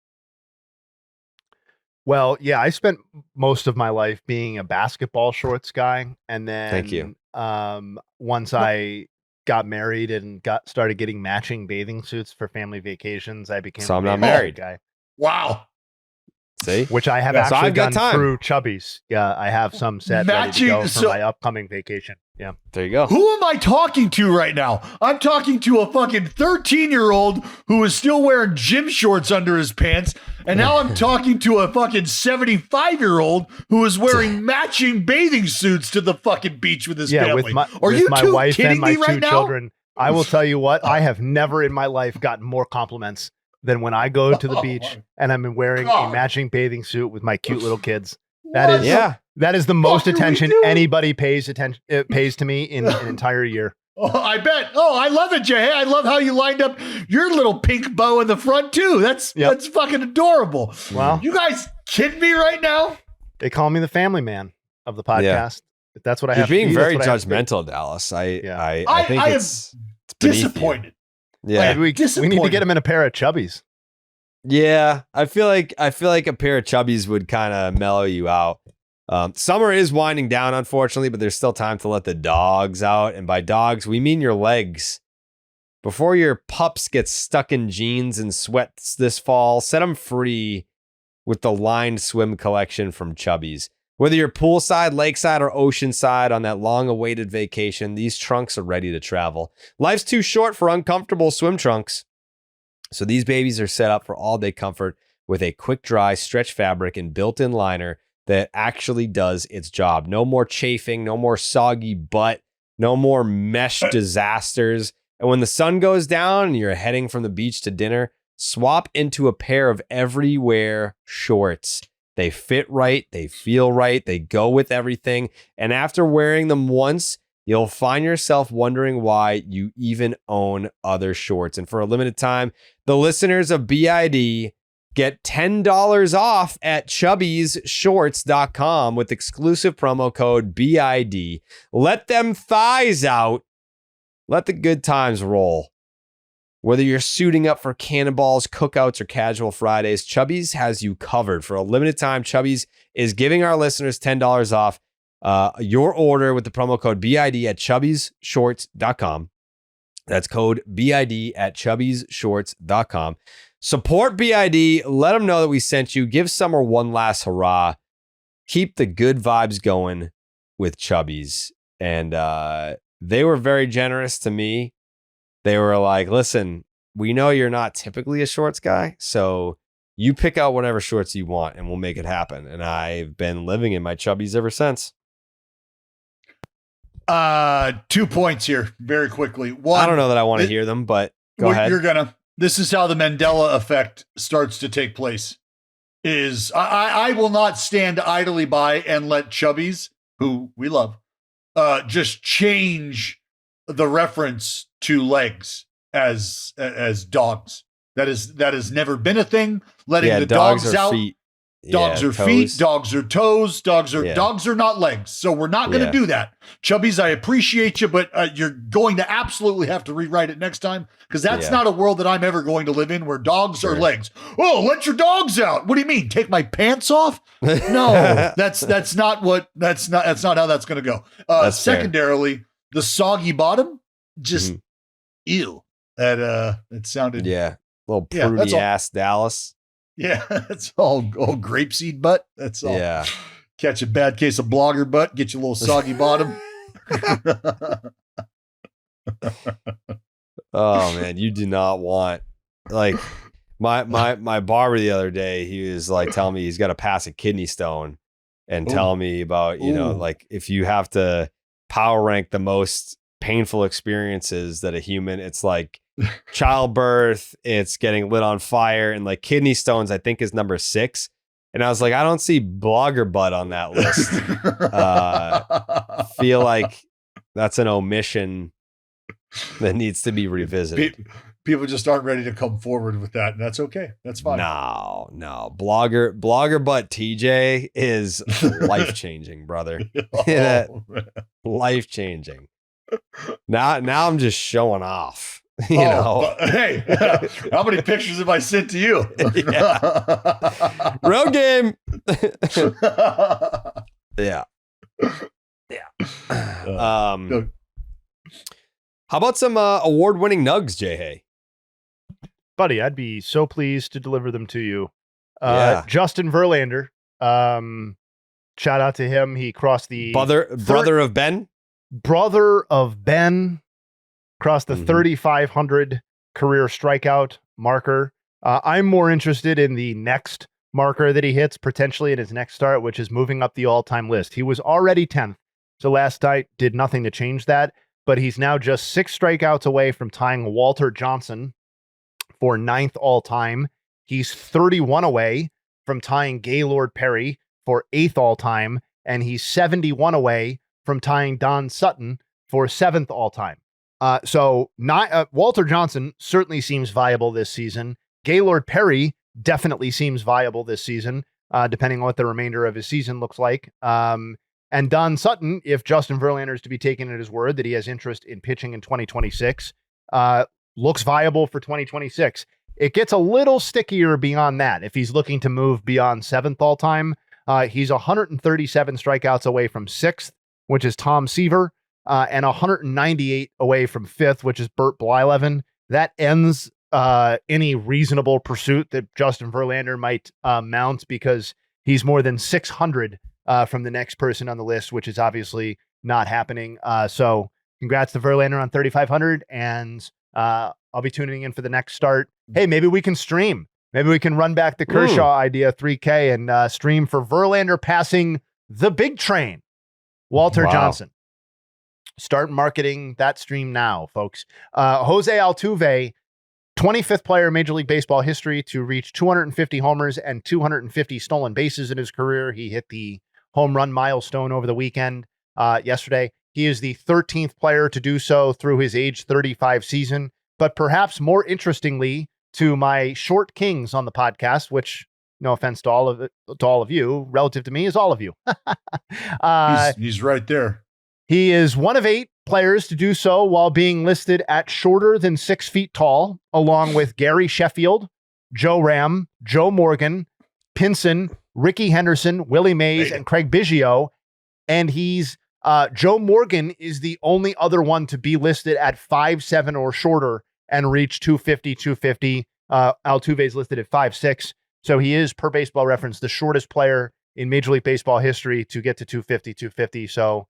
Well, yeah, I spent most of my life being a basketball shorts guy, and then Thank you. Once I got married and started getting matching bathing suits for family vacations, I became So a I'm not bathing suit married. guy. Wow. See, Which I have Yeah, so actually I've got done time. through Chubby's. Yeah, I have some set ready to go for my upcoming vacation. Yeah. there you go. Who am I talking to right now? I'm talking to a fucking 13-year-old who is still wearing gym shorts under his pants. And now I'm talking to a fucking 75-year-old who is wearing matching bathing suits to the fucking beach with his family. With my, Are with you my two wife kidding and my me two right now? children. I will tell you what, I have never in my life gotten more compliments than when I go to the beach and I'm wearing a matching bathing suit with my cute little kids. That is the most attention anybody pays to me in an entire year. Oh, I bet. Oh, I love it, Jayhay. I love how you lined up your little pink bow in the front too. That's fucking adorable. Well, you guys kidding me right now? They call me the family man of the podcast. Yeah. If that's what I You're have. being to be, very that's what I have to be. judgmental, Dallas. I think I it's am disappointed. Yeah, we need to get him in a pair of Chubbies. Yeah, I feel like a pair of Chubbies would kind of mellow you out. Summer is winding down, unfortunately, but there's still time to let the dogs out. And by dogs, we mean your legs. Before your pups get stuck in jeans and sweats this fall, set them free with the lined swim collection from Chubbies. Whether you're poolside, lakeside, or oceanside on that long-awaited vacation, these trunks are ready to travel. Life's too short for uncomfortable swim trunks. So these babies are set up for all-day comfort with a quick-dry stretch fabric and built-in liner that actually does its job. No more chafing, no more soggy butt, no more mesh disasters. And when the sun goes down and you're heading from the beach to dinner, swap into a pair of everywhere shorts. They fit right, they feel right, they go with everything. And after wearing them once, you'll find yourself wondering why you even own other shorts. And for a limited time, the listeners of BID get $10 off at chubbysshorts.com with exclusive promo code BID. Let them thighs out. Let the good times roll. Whether you're suiting up for cannonballs, cookouts, or casual Fridays, Chubbies has you covered. For a limited time, Chubbies is giving our listeners $10 off your order with the promo code BID at chubbysshorts.com. That's code BID at chubbysshorts.com. Support BID. Let them know that we sent you. Give summer one last hurrah. Keep the good vibes going with Chubbies. And they were very generous to me. They were like, listen, we know you're not typically a shorts guy, so you pick out whatever shorts you want and we'll make it happen. And I've been living in my Chubbies ever since. 2 points here very quickly. One, I don't know that I want to hear them, but go ahead. This is how the Mandela effect starts to take place. I will not stand idly by and let Chubbies, who we love, just change the reference to legs as dogs. That has never been a thing. Letting the dogs out. Feet. Dogs are toes. feet, dogs are toes, dogs are not legs. So we're not going to do that. Chubbies, I appreciate you, but you're going to absolutely have to rewrite it next time, because that's not a world that I'm ever going to live in where dogs are legs. Oh, let your dogs out. What do you mean? Take my pants off? No, that's not how that's going to go. Secondarily, the soggy bottom, just ew. That it sounded little pruny ass Dallas. Yeah, that's all grapeseed butt. That's all. Yeah. Catch a bad case of blogger butt, get you a little soggy bottom. Oh man, you do not want, like, my barber the other day, he was like telling me he's got to pass a kidney stone and telling me about, like if you have to power rank the most painful experiences that a human, it's like childbirth, it's getting lit on fire, and like kidney stones I think is number 6. And I was like, I don't see blogger butt on that list. Feel like that's an omission that needs to be revisited. People just aren't ready to come forward with that, and that's okay. That's fine. No. Blogger butt TJ is life changing, brother. Life changing. Now I'm just showing off. You know. But, hey, how many pictures have I sent to you? Real game. Yeah. How about some award-winning Nuggs, Jayhay? Buddy, I'd be so pleased to deliver them to you. Yeah. Justin Verlander. Shout out to him. He crossed the brother of Ben. Brother of Ben crossed the 3,500 career strikeout marker. I'm more interested in the next marker that he hits potentially in his next start, which is moving up the all-time list. He was already 10th, so last night did nothing to change that, but he's now just 6 strikeouts away from tying Walter Johnson for 9th all-time. He's 31 away from tying Gaylord Perry for 8th all-time, and he's 71 away from tying Don Sutton for 7th all-time. So Walter Johnson certainly seems viable this season. Gaylord Perry definitely seems viable this season, depending on what the remainder of his season looks like. And Don Sutton, if Justin Verlander is to be taken at his word that he has interest in pitching in 2026, looks viable for 2026. It gets a little stickier beyond that. If he's looking to move beyond 7th all-time, he's 137 strikeouts away from 6th, which is Tom Seaver, and 198 away from 5th, which is Bert Blyleven. That ends any reasonable pursuit that Justin Verlander might mount, because he's more than 600 from the next person on the list, which is obviously not happening. So congrats to Verlander on 3,500, and I'll be tuning in for the next start. Hey, maybe we can stream. Maybe we can run back the Kershaw idea 3K and stream for Verlander passing the big train, Walter Johnson. Start marketing that stream now, folks. Jose Altuve, 25th player in Major League Baseball history to reach 250 homers and 250 stolen bases in his career. He hit the home run milestone over the weekend yesterday. He is the 13th player to do so through his age 35 season. But perhaps more interestingly, to my short kings on the podcast, which, no offense to all of you, relative to me is all of you. He's right there. He is one of 8 players to do so while being listed at shorter than 6 feet tall, along with Gary Sheffield, Joe Ram, Joe Morgan, Pinson, Ricky Henderson, Willie Mays, and Craig Biggio. And he's Joe Morgan is the only other one to be listed at 5'7" or shorter and reach 250. Altuve is listed at 5'6". So he is, per Baseball Reference, the shortest player in Major League Baseball history to get to 250. So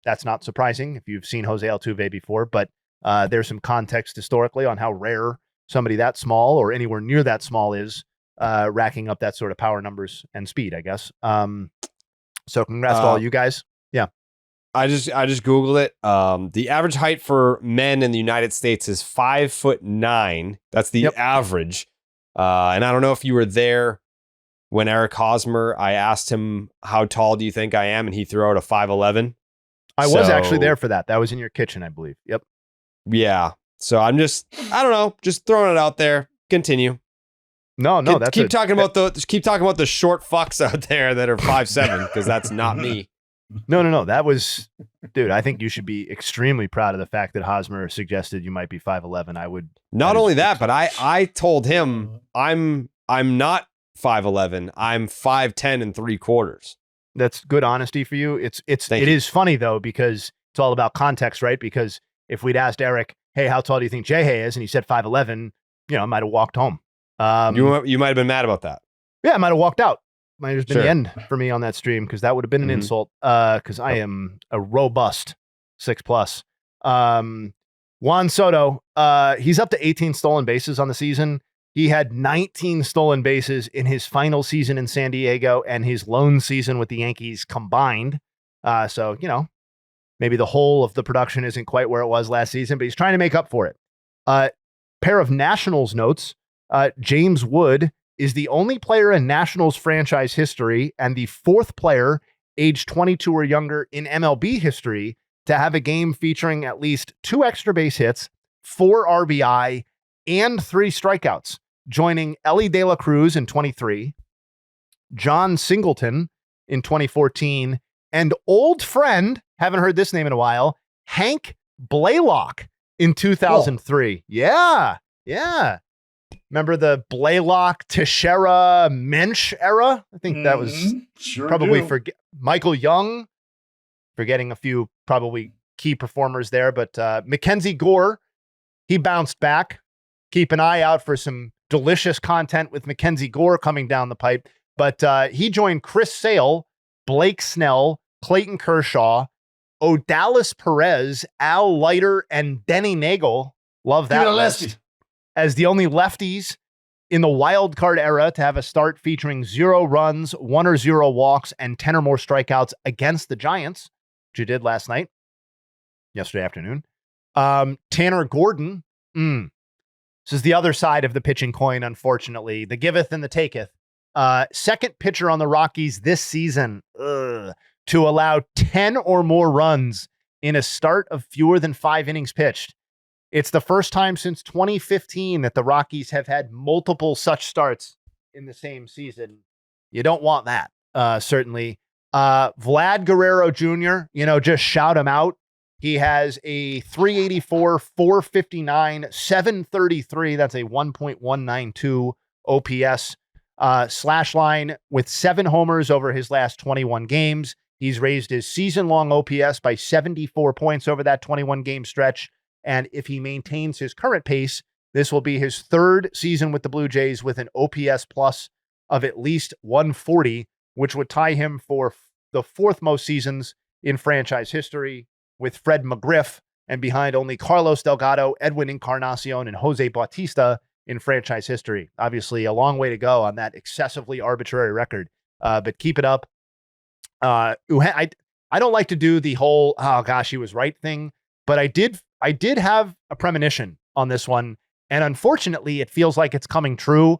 that's not surprising if you've seen Jose Altuve before, but there's some context historically on how rare somebody that small or anywhere near that small is, racking up that sort of power numbers and speed, I guess. So congrats to all you guys. Yeah. I just Googled it. The average height for men in the United States is 5'9". That's the average. And I don't know if you were there when Eric Hosmer, I asked him, how tall do you think I am? And he threw out a 5'11". I was actually there for that. That was in your kitchen, I believe. Yep. Yeah. So I don't know, just throwing it out there. Continue. No, keep talking about the short fucks out there that are 5'7", because that's not me. No. That was, dude, I think you should be extremely proud of the fact that Hosmer suggested you might be 5'11". I would. Not only that, but I told him I'm not 5'11". I'm 5'10 3/4. That's good honesty for you. It is funny though, because it's all about context, right? Because if we'd asked Eric, hey, how tall do you think Jayhay is? And he said 5'11", I might have walked home. You might have been mad about that. Yeah, I might have walked out. Might have been the end for me on that stream, because that would have been an insult, because I am a robust 6+. Juan Soto, he's up to 18 stolen bases on the season. He had 19 stolen bases in his final season in San Diego and his lone season with the Yankees combined. So, maybe the whole of the production isn't quite where it was last season, but he's trying to make up for it. Pair of Nationals notes. James Wood is the only player in Nationals franchise history and the 4th player age 22 or younger in MLB history to have a game featuring at least 2 extra base hits, 4 RBI, and 3 strikeouts, joining Ellie De La Cruz in 23, John Singleton in 2014, and old friend, haven't heard this name in a while, Hank Blaylock in 2003. Whoa. Yeah. Remember the Blaylock, Teixeira, Mensch era? I think that was probably Michael Young, forgetting a few probably key performers there, but Mackenzie Gore, he bounced back. Keep an eye out for some delicious content with Mackenzie Gore coming down the pipe. But he joined Chris Sale, Blake Snell, Clayton Kershaw, Odalis Perez, Al Leiter, and Denny Nagel. Love that list. As the only lefties in the wild card era to have a start featuring 0 runs, 1 or 0 walks, and 10 or more strikeouts against the Giants, which you did yesterday afternoon. Tanner Gordon. This is the other side of the pitching coin, unfortunately. The giveth and the taketh. Second pitcher on the Rockies this season to allow 10 or more runs in a start of fewer than 5 innings pitched. It's the first time since 2015 that the Rockies have had multiple such starts in the same season. You don't want that, certainly. Vlad Guerrero Jr., just shout him out. He has a 384, 459, 733. That's a 1.192 OPS slash line with 7 homers over his last 21 games. He's raised his season-long OPS by 74 points over that 21-game stretch. And if he maintains his current pace, this will be his 3rd season with the Blue Jays with an OPS plus of at least 140, which would tie him for the 4th most seasons in franchise history, with Fred McGriff, and behind only Carlos Delgado, Edwin Encarnacion, and Jose Bautista in franchise history. Obviously, a long way to go on that excessively arbitrary record, but keep it up. I don't like to do the whole, oh gosh, he was right thing, but I did have a premonition on this one, and unfortunately, it feels like it's coming true.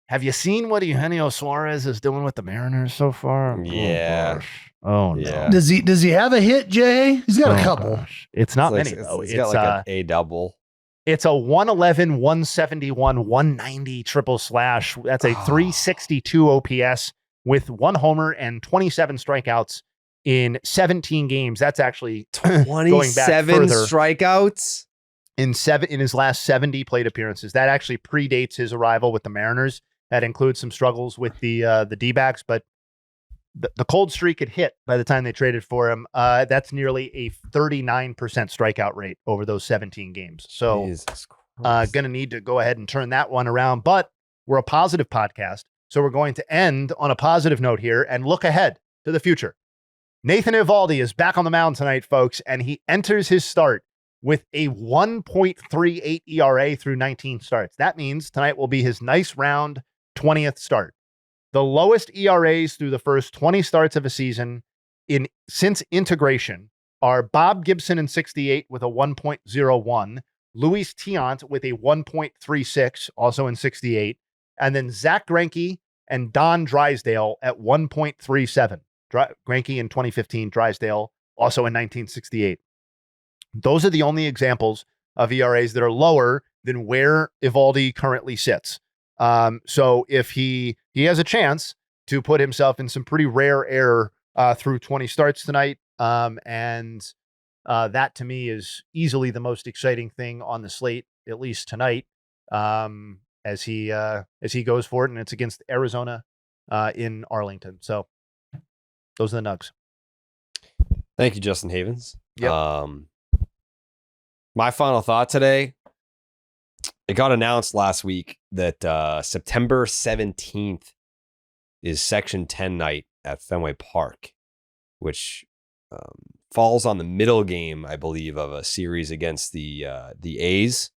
Have you seen what Eugenio Suarez is doing with the Mariners so far? Yeah. Oh no. Yeah. Does he have a hit, Jay? He's got a couple. Gosh. It's not many though. It's got like an A double. It's a 111, 171, 190 triple slash. That's a 362 OPS with 1 homer and 27 strikeouts in 17 games. That's actually 27 strikeouts in his last 70 plate appearances. That actually predates his arrival with the Mariners. That includes some struggles with the D-backs, but the cold streak had hit by the time they traded for him. That's nearly a 39% strikeout rate over those 17 games. So going to need to go ahead and turn that one around. But we're a positive podcast, so we're going to end on a positive note here and look ahead to the future. Nathan Eovaldi is back on the mound tonight, folks, and he enters his start with a 1.38 ERA through 19 starts. That means tonight will be his nice round 20th start. The lowest ERAs through the first 20 starts of a season since integration are Bob Gibson in 68 with a 1.01, Luis Tiant with a 1.36, also in 68, and then Zach Greinke and Don Drysdale at 1.37. Greinke in 2015, Drysdale also in 1968. Those are the only examples of ERAs that are lower than where Eovaldi currently sits. So if he has a chance to put himself in some pretty rare air through 20 starts tonight, and that to me is easily the most exciting thing on the slate, at least tonight, as he goes for it, and it's against Arizona in Arlington. So those are the Nugs. Thank you, Justin Havens. Yep. My final thought today. It got announced last week that September 17th is Section 10 night at Fenway Park, which falls on the middle game, I believe, of a series against the A's.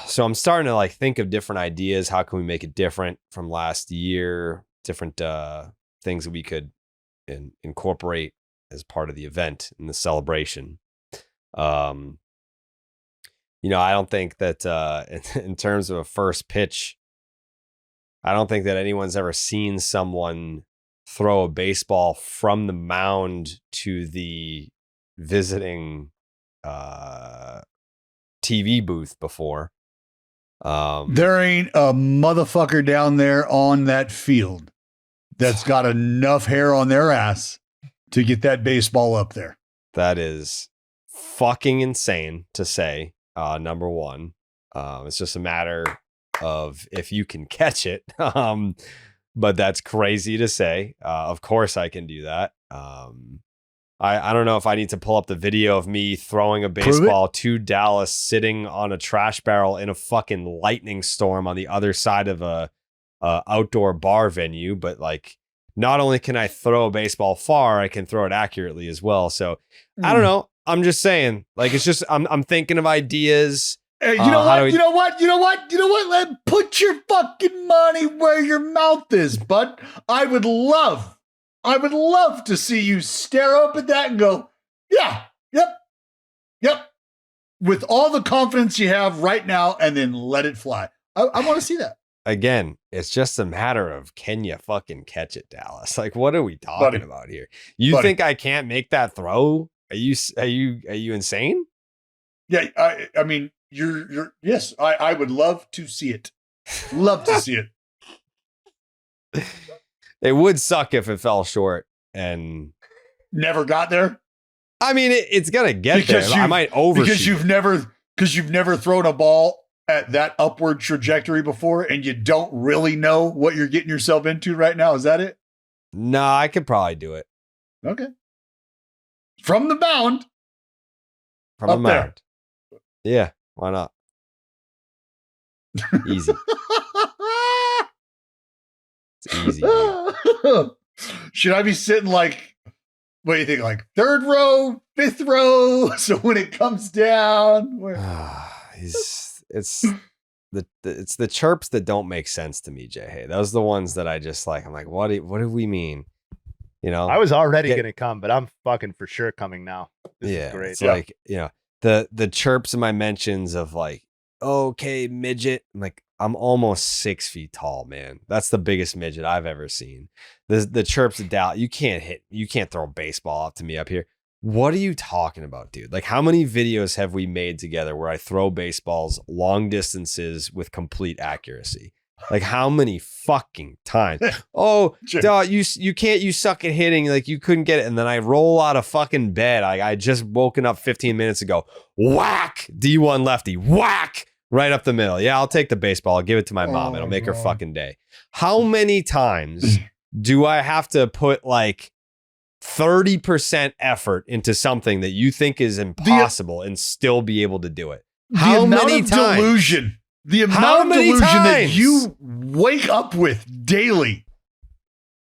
So I'm starting to think of different ideas. How can we make it different from last year? Different things that we could incorporate as part of the event and the celebration. I don't think that in terms of a first pitch, I don't think that anyone's ever seen someone throw a baseball from the mound to the visiting TV booth before. There ain't a motherfucker down there on that field that's got enough hair on their ass to get that baseball up there. That is fucking insane to say. Number one, it's just a matter of if you can catch it. But that's crazy to say. Of course I can do that. I don't know if I need to pull up the video of me throwing a baseball to Dallas sitting on a trash barrel in a fucking lightning storm on the other side of a outdoor bar venue. But like, not only can I throw a baseball far, I can throw it accurately as well. So I don't know. I'm just saying, like, it's just, I'm thinking of ideas. Hey, you know what? Put your fucking money where your mouth is, bud. I would love to see you stare up at that and go, yeah, yep. With all the confidence you have right now, and then let it fly. I want to see that. Again, it's just a matter of, can you fucking catch it, Dallas? Like, what are we talking about here? You think I can't make that throw? Are you insane? Yeah, I mean, you're yes, I would love to see it. Love to see it. It would suck if it fell short and never got there. I mean, it's gonna get there. I might overshoot because you've never thrown a ball at that upward trajectory before, and you don't really know what you're getting yourself into right now. Is that it? No, I could probably do it. Okay. From the mound. From the mound. Yeah, why not? Easy. It's easy. Should I be sitting like, what do you think, like third row, fifth row? So when it comes down, it's the chirps that don't make sense to me, Jayhay. Those are the ones that I just like. I'm like, what do we mean? You know, I was already gonna come, but I'm fucking for sure coming now. This is great. It's like, you know, the chirps in my mentions of like, okay, midget. I'm like, I'm almost 6 feet tall, man. That's the biggest midget I've ever seen. The chirps of doubt. You can't throw a baseball up to me up here. What are you talking about, dude? Like, how many videos have we made together where I throw baseballs long distances with complete accuracy? Like, how many fucking times? Oh, duh, you suck at hitting. Like, you couldn't get it. And then I roll out of fucking bed. I just woken up 15 minutes ago. Whack! D1 lefty. Whack! Right up the middle. Yeah, I'll take the baseball. I'll give it to my mom. It'll make her fucking day. How many times do I have to put like 30% effort into something that you think is impossible and still be able to do it? How many times? The amount of delusion that you wake up with daily.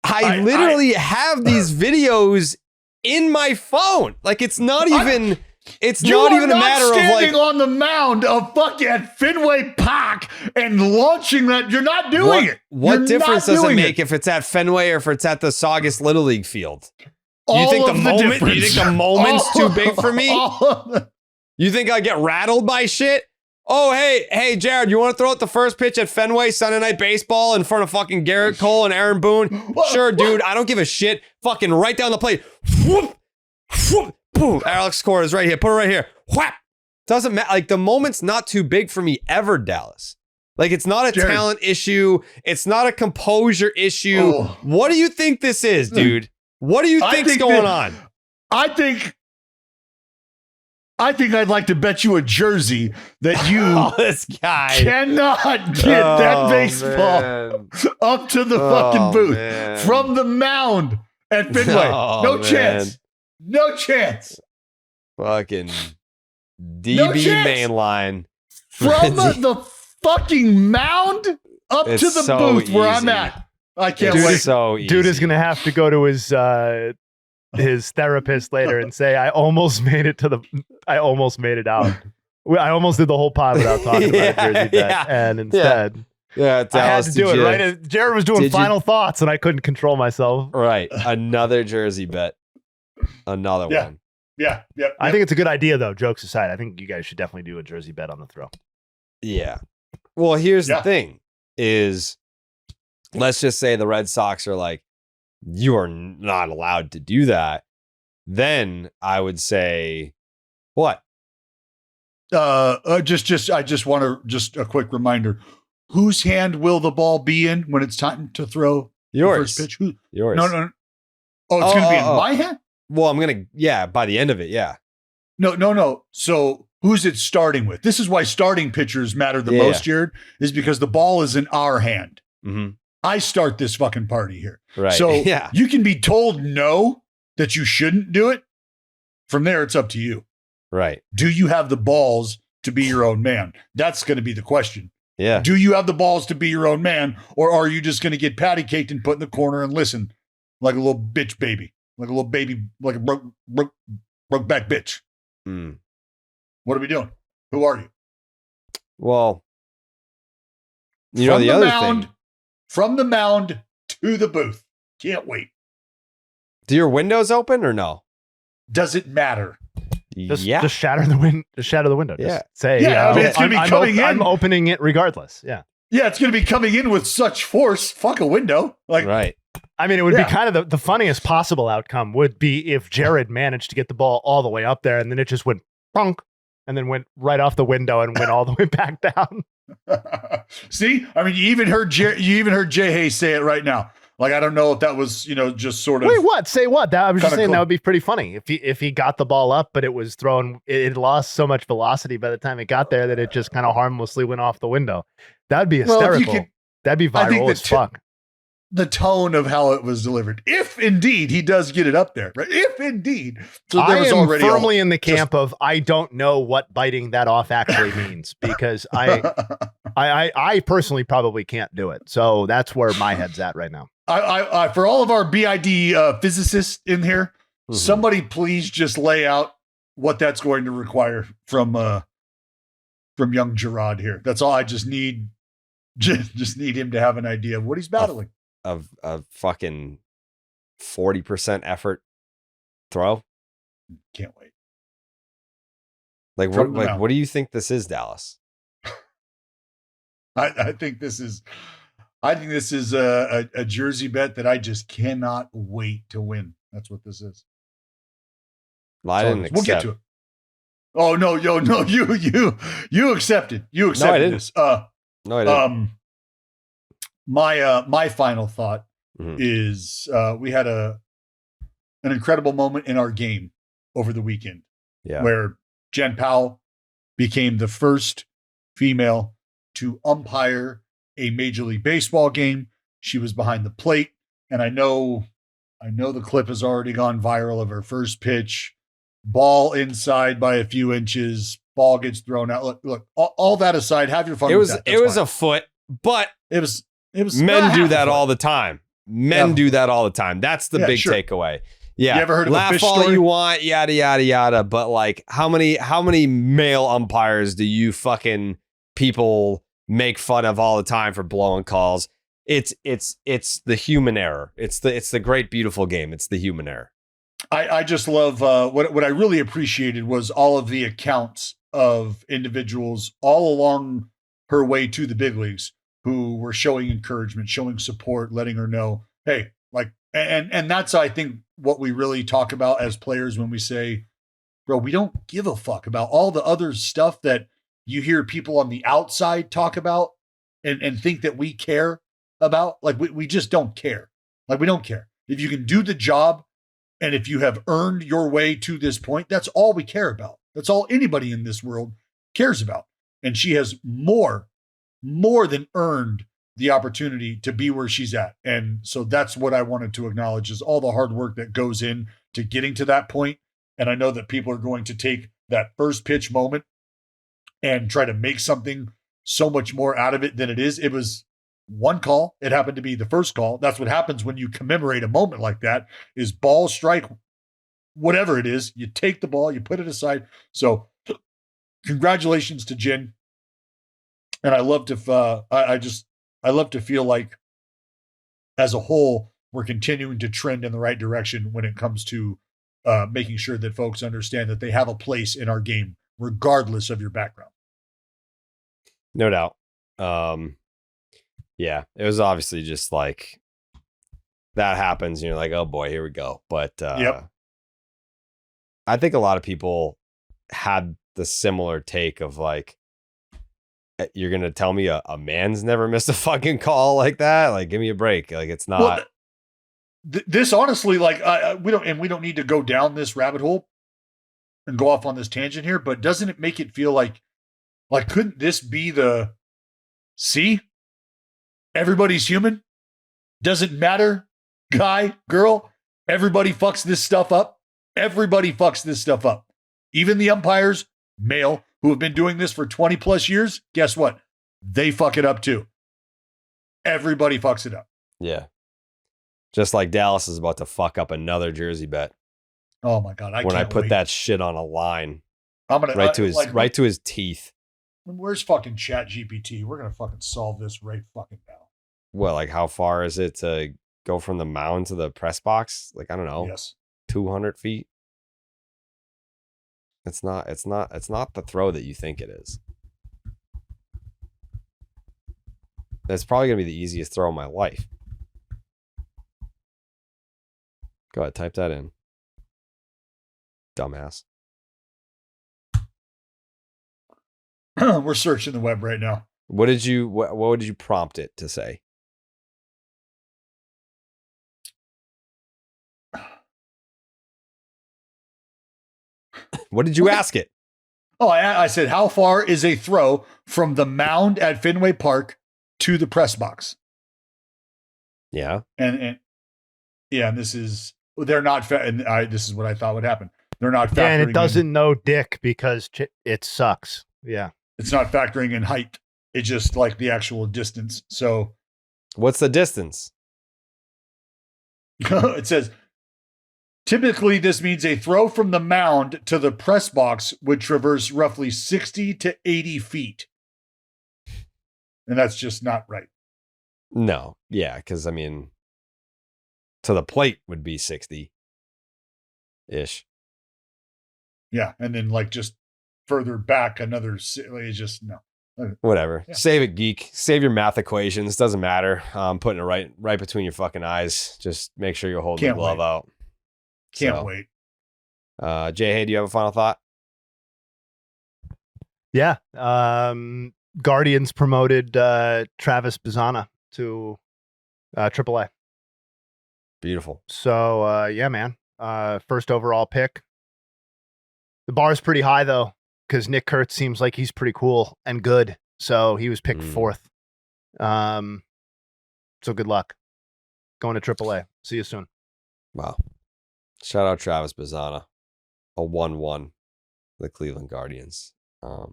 I literally have these videos in my phone. Like, it's not even... It's not even a matter of like standing on the mound of fucking at Fenway Park and launching that. You're not doing it. What difference does it make if it's at Fenway or if it's at the Saugus Little League field? You think the moment's too big for me? You think I get rattled by shit? Oh, hey, Jared, you want to throw out the first pitch at Fenway Sunday Night Baseball in front of fucking Garrett Cole and Aaron Boone? Sure, dude. I don't give a shit. Fucking right down the plate. Whoop, whoop. Boom, Alex scores right here. Put it right here. Whap. Doesn't matter. Like, the moment's not too big for me ever, Dallas. Like, it's not a talent issue. It's not a composure issue. What do you think this is, dude? What do you think's going on? I think I'd like to bet you a jersey that you this guy cannot get that baseball up to the fucking booth from the mound at Fenway. No chance. No chance. Fucking DB mainline. From the fucking mound up to the booth where I'm at. I can't wait. So easy. Dude is going to have to go to his therapist later and say, I almost made it out. I almost did the whole pod without talking about Jersey bet. And instead... Yeah, I had to do it, right? Jared was doing final thoughts and I couldn't control myself. Right. Another Jersey bet. Another one. Yeah. I think it's a good idea, though. Jokes aside, I think you guys should definitely do a Jersey bet on the throw. Yeah. Well, here's the thing is, let's just say the Red Sox are like, you are not allowed to do that. Then I would say, what? I just want a quick reminder. Whose hand will the ball be in when it's time to throw yours? The first pitch? Yours. No. Oh, it's going to be in my hand? Well, by the end of it, yeah. No. So who's it starting with? This is why starting pitchers matter the most, Jared, is because the ball is in our hand. Mm-hmm. I start this fucking party here. Right. So yeah. you can be told no, that you shouldn't do it. From there, it's up to you. Right. Do you have the balls to be your own man? That's going to be the question. Yeah. Do you have the balls to be your own man, or are you just going to get patty caked and put in the corner and listen like a little bitch baby, like a little baby, like a broke back bitch? Mm. What are we doing? Who are you? Well, the other thing. From the mound to the booth. Can't wait. Do your windows open or no? Does it matter? Just shatter the window. Just shatter the window. Just say, it's going to be coming in. I'm opening it regardless. Yeah. Yeah, it's going to be coming in with such force. Fuck a window. Like, right. I mean, it would be kind of the funniest possible outcome would be if Jared managed to get the ball all the way up there and then it just went punk and then went right off the window and went all the way back down. See, I mean, you even heard Jayhay say it right now. Like, I don't know if that was, just sort of. Wait, what? Say what? I was just saying cool. That would be pretty funny if he got the ball up, but it was thrown. It lost so much velocity by the time it got there that it just kind of harmlessly went off the window. That'd be hysterical. That'd be viral as fuck. The tone of how it was delivered, if indeed he does get it up there, right? If indeed, so there was already firmly in the camp of I don't know what biting that off actually means because I personally probably can't do it. So that's where my head's at right now. I for all of our BID physicists in here, somebody please just lay out what that's going to require from young Gerard here. That's all. I just need him to have an idea of what he's battling. Of a fucking 40% effort throw. Can't wait. Like what do you think this is, Dallas? I think this is a jersey bet that I just cannot wait to win. That's what this is. Well, I didn't accept. We'll get to it. Oh no, you accepted. You accepted no, I didn't. this. No, I didn't. My final thought is we had an incredible moment in our game over the weekend where Jen Powell became the first female to umpire a Major League Baseball game. She was behind the plate, and I know the clip has already gone viral of her first pitch, ball inside by a few inches, ball gets thrown out. Look, all that aside, have your fun. It was with that. it was fine. A foot, but it was men do that all the time. Men do that all the time. That's the big takeaway. Yeah. You ever heard of laugh a fish all story? You want, yada yada yada. But like, how many male umpires do you fucking people make fun of all the time for blowing calls? It's the human error. It's the great beautiful game. It's the human error. I just love what I really appreciated was all of the accounts of individuals all along her way to the big leagues who were showing encouragement, showing support, letting her know, hey, like, and that's, I think, what we really talk about as players when we say, bro, we don't give a fuck about all the other stuff that you hear people on the outside talk about and think that we care about. Like, we just don't care. Like, we don't care. If you can do the job and if you have earned your way to this point, that's all we care about. That's all anybody in this world cares about. And she has more than earned the opportunity to be where she's at. And so that's what I wanted to acknowledge is all the hard work that goes in to getting to that point. And I know that people are going to take that first pitch moment and try to make something so much more out of it than it is. It was one call. It happened to be the first call. That's what happens when you commemorate a moment like that is ball, strike, whatever it is. You take the ball, you put it aside. So congratulations to Jen. And I love to, I love to feel like as a whole, we're continuing to trend in the right direction when it comes to making sure that folks understand that they have a place in our game, regardless of your background. No doubt. Yeah, it was obviously just like that happens. And you're like, oh boy, here we go. But I think a lot of people had the similar take of like, you're going to tell me a man's never missed a fucking call like that? Like, give me a break. Like, it's not. this honestly, like we don't need to go down this rabbit hole and go off on this tangent here, but doesn't it make it feel like couldn't this be the see? Everybody's human. Doesn't matter, guy, girl. Everybody fucks this stuff up. Everybody fucks this stuff up. Even the umpires, male, who have been doing this for 20 plus years, guess what? They fuck it up too. Everybody fucks it up. Yeah. Just like Dallas is about to fuck up another jersey bet. Oh my God. When I put that shit on a line. I'm gonna right to his teeth. Where's fucking Chat GPT? We're gonna fucking solve this right fucking now. Well, like how far is it to go from the mound to the press box? Like, I don't know. Yes. 200 feet. It's not the throw that you think it is. That's probably gonna be the easiest throw of my life. Go ahead, type that in. Dumbass. We're searching the web right now. What did you prompt it to say? What did you ask it? Oh, I said, how far is a throw from the mound at Fenway Park to the press box? Yeah. And this is, they're not, this is what I thought would happen. They're not factoring and it doesn't know dick because it sucks. Yeah. It's not factoring in height. It's just like the actual distance. So what's the distance? It says, typically this means a throw from the mound to the press box would traverse roughly 60 to 80 feet. And that's just not right. No. Yeah. Cause I mean, to the plate would be 60 ish. Yeah. And then like just further back another, it's just no. Whatever. Yeah. Save it, geek. Save your math equations. Doesn't matter. Putting it right between your fucking eyes. Just make sure you're holding the glove out. Can't wait. Jayhay, do you have a final thought? Yeah. Guardians promoted Travis Bazzana to AAA. Beautiful. So yeah, man. First overall pick. The bar is pretty high though, because Nick Kurtz seems like he's pretty cool and good. So he was picked fourth. So good luck. Going to AAA. See you soon. Wow. Shout out Travis Bazzana. A 1-1. The Cleveland Guardians. All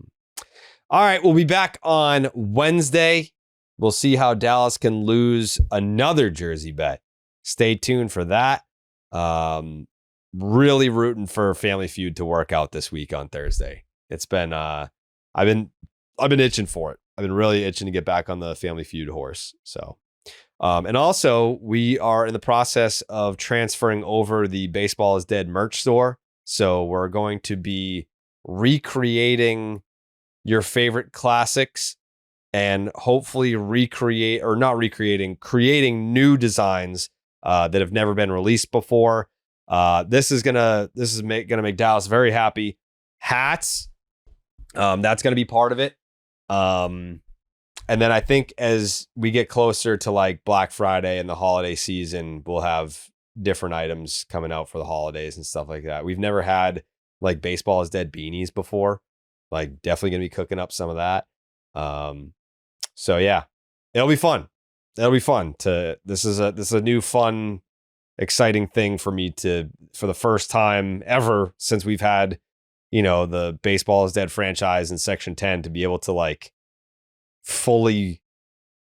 right. We'll be back on Wednesday. We'll see how Dallas can lose another jersey bet. Stay tuned for that. Really rooting for Family Feud to work out this week on Thursday. It's been I've been itching for it. I've been really itching to get back on the Family Feud horse. So and also we are in the process of transferring over the Baseball is Dead merch store. So we're going to be recreating your favorite classics and hopefully creating new designs that have never been released before. This is gonna make Dallas very happy. Hats, that's gonna be part of it. And then I think as we get closer to like Black Friday and the holiday season, we'll have different items coming out for the holidays and stuff like that. We've never had like Baseball is Dead beanies before. Like definitely gonna be cooking up some of that. So yeah, it'll be fun. This is a new fun, exciting thing for me for the first time ever since we've had, the Baseball is Dead franchise in Section 10 to be able to like fully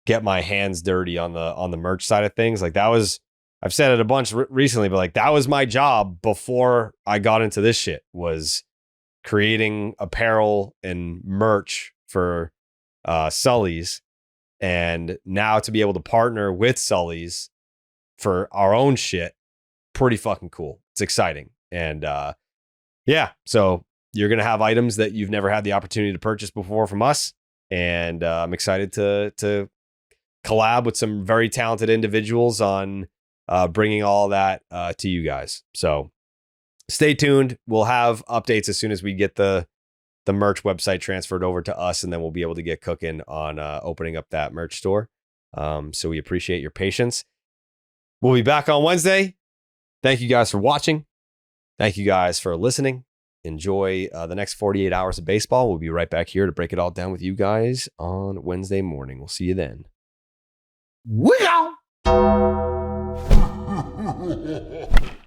get my hands dirty on the merch side of things. Like that was, I've said it a bunch recently, but like that was my job before I got into this shit, was creating apparel and merch for Sully's. And now to be able to partner with Sully's for our own shit, pretty fucking cool. It's exciting. And yeah, so you're going to have items that you've never had the opportunity to purchase before from us. And I'm excited to collab with some very talented individuals on bringing all that to you guys. So stay tuned. We'll have updates as soon as we get the merch website transferred over to us, and then we'll be able to get cooking on opening up that merch store. So we appreciate your patience. We'll be back on Wednesday. Thank you guys for watching. Thank you guys for listening. Enjoy the next 48 hours of baseball. We'll be right back here to break it all down with you guys on Wednesday morning. We'll see you then. Wow.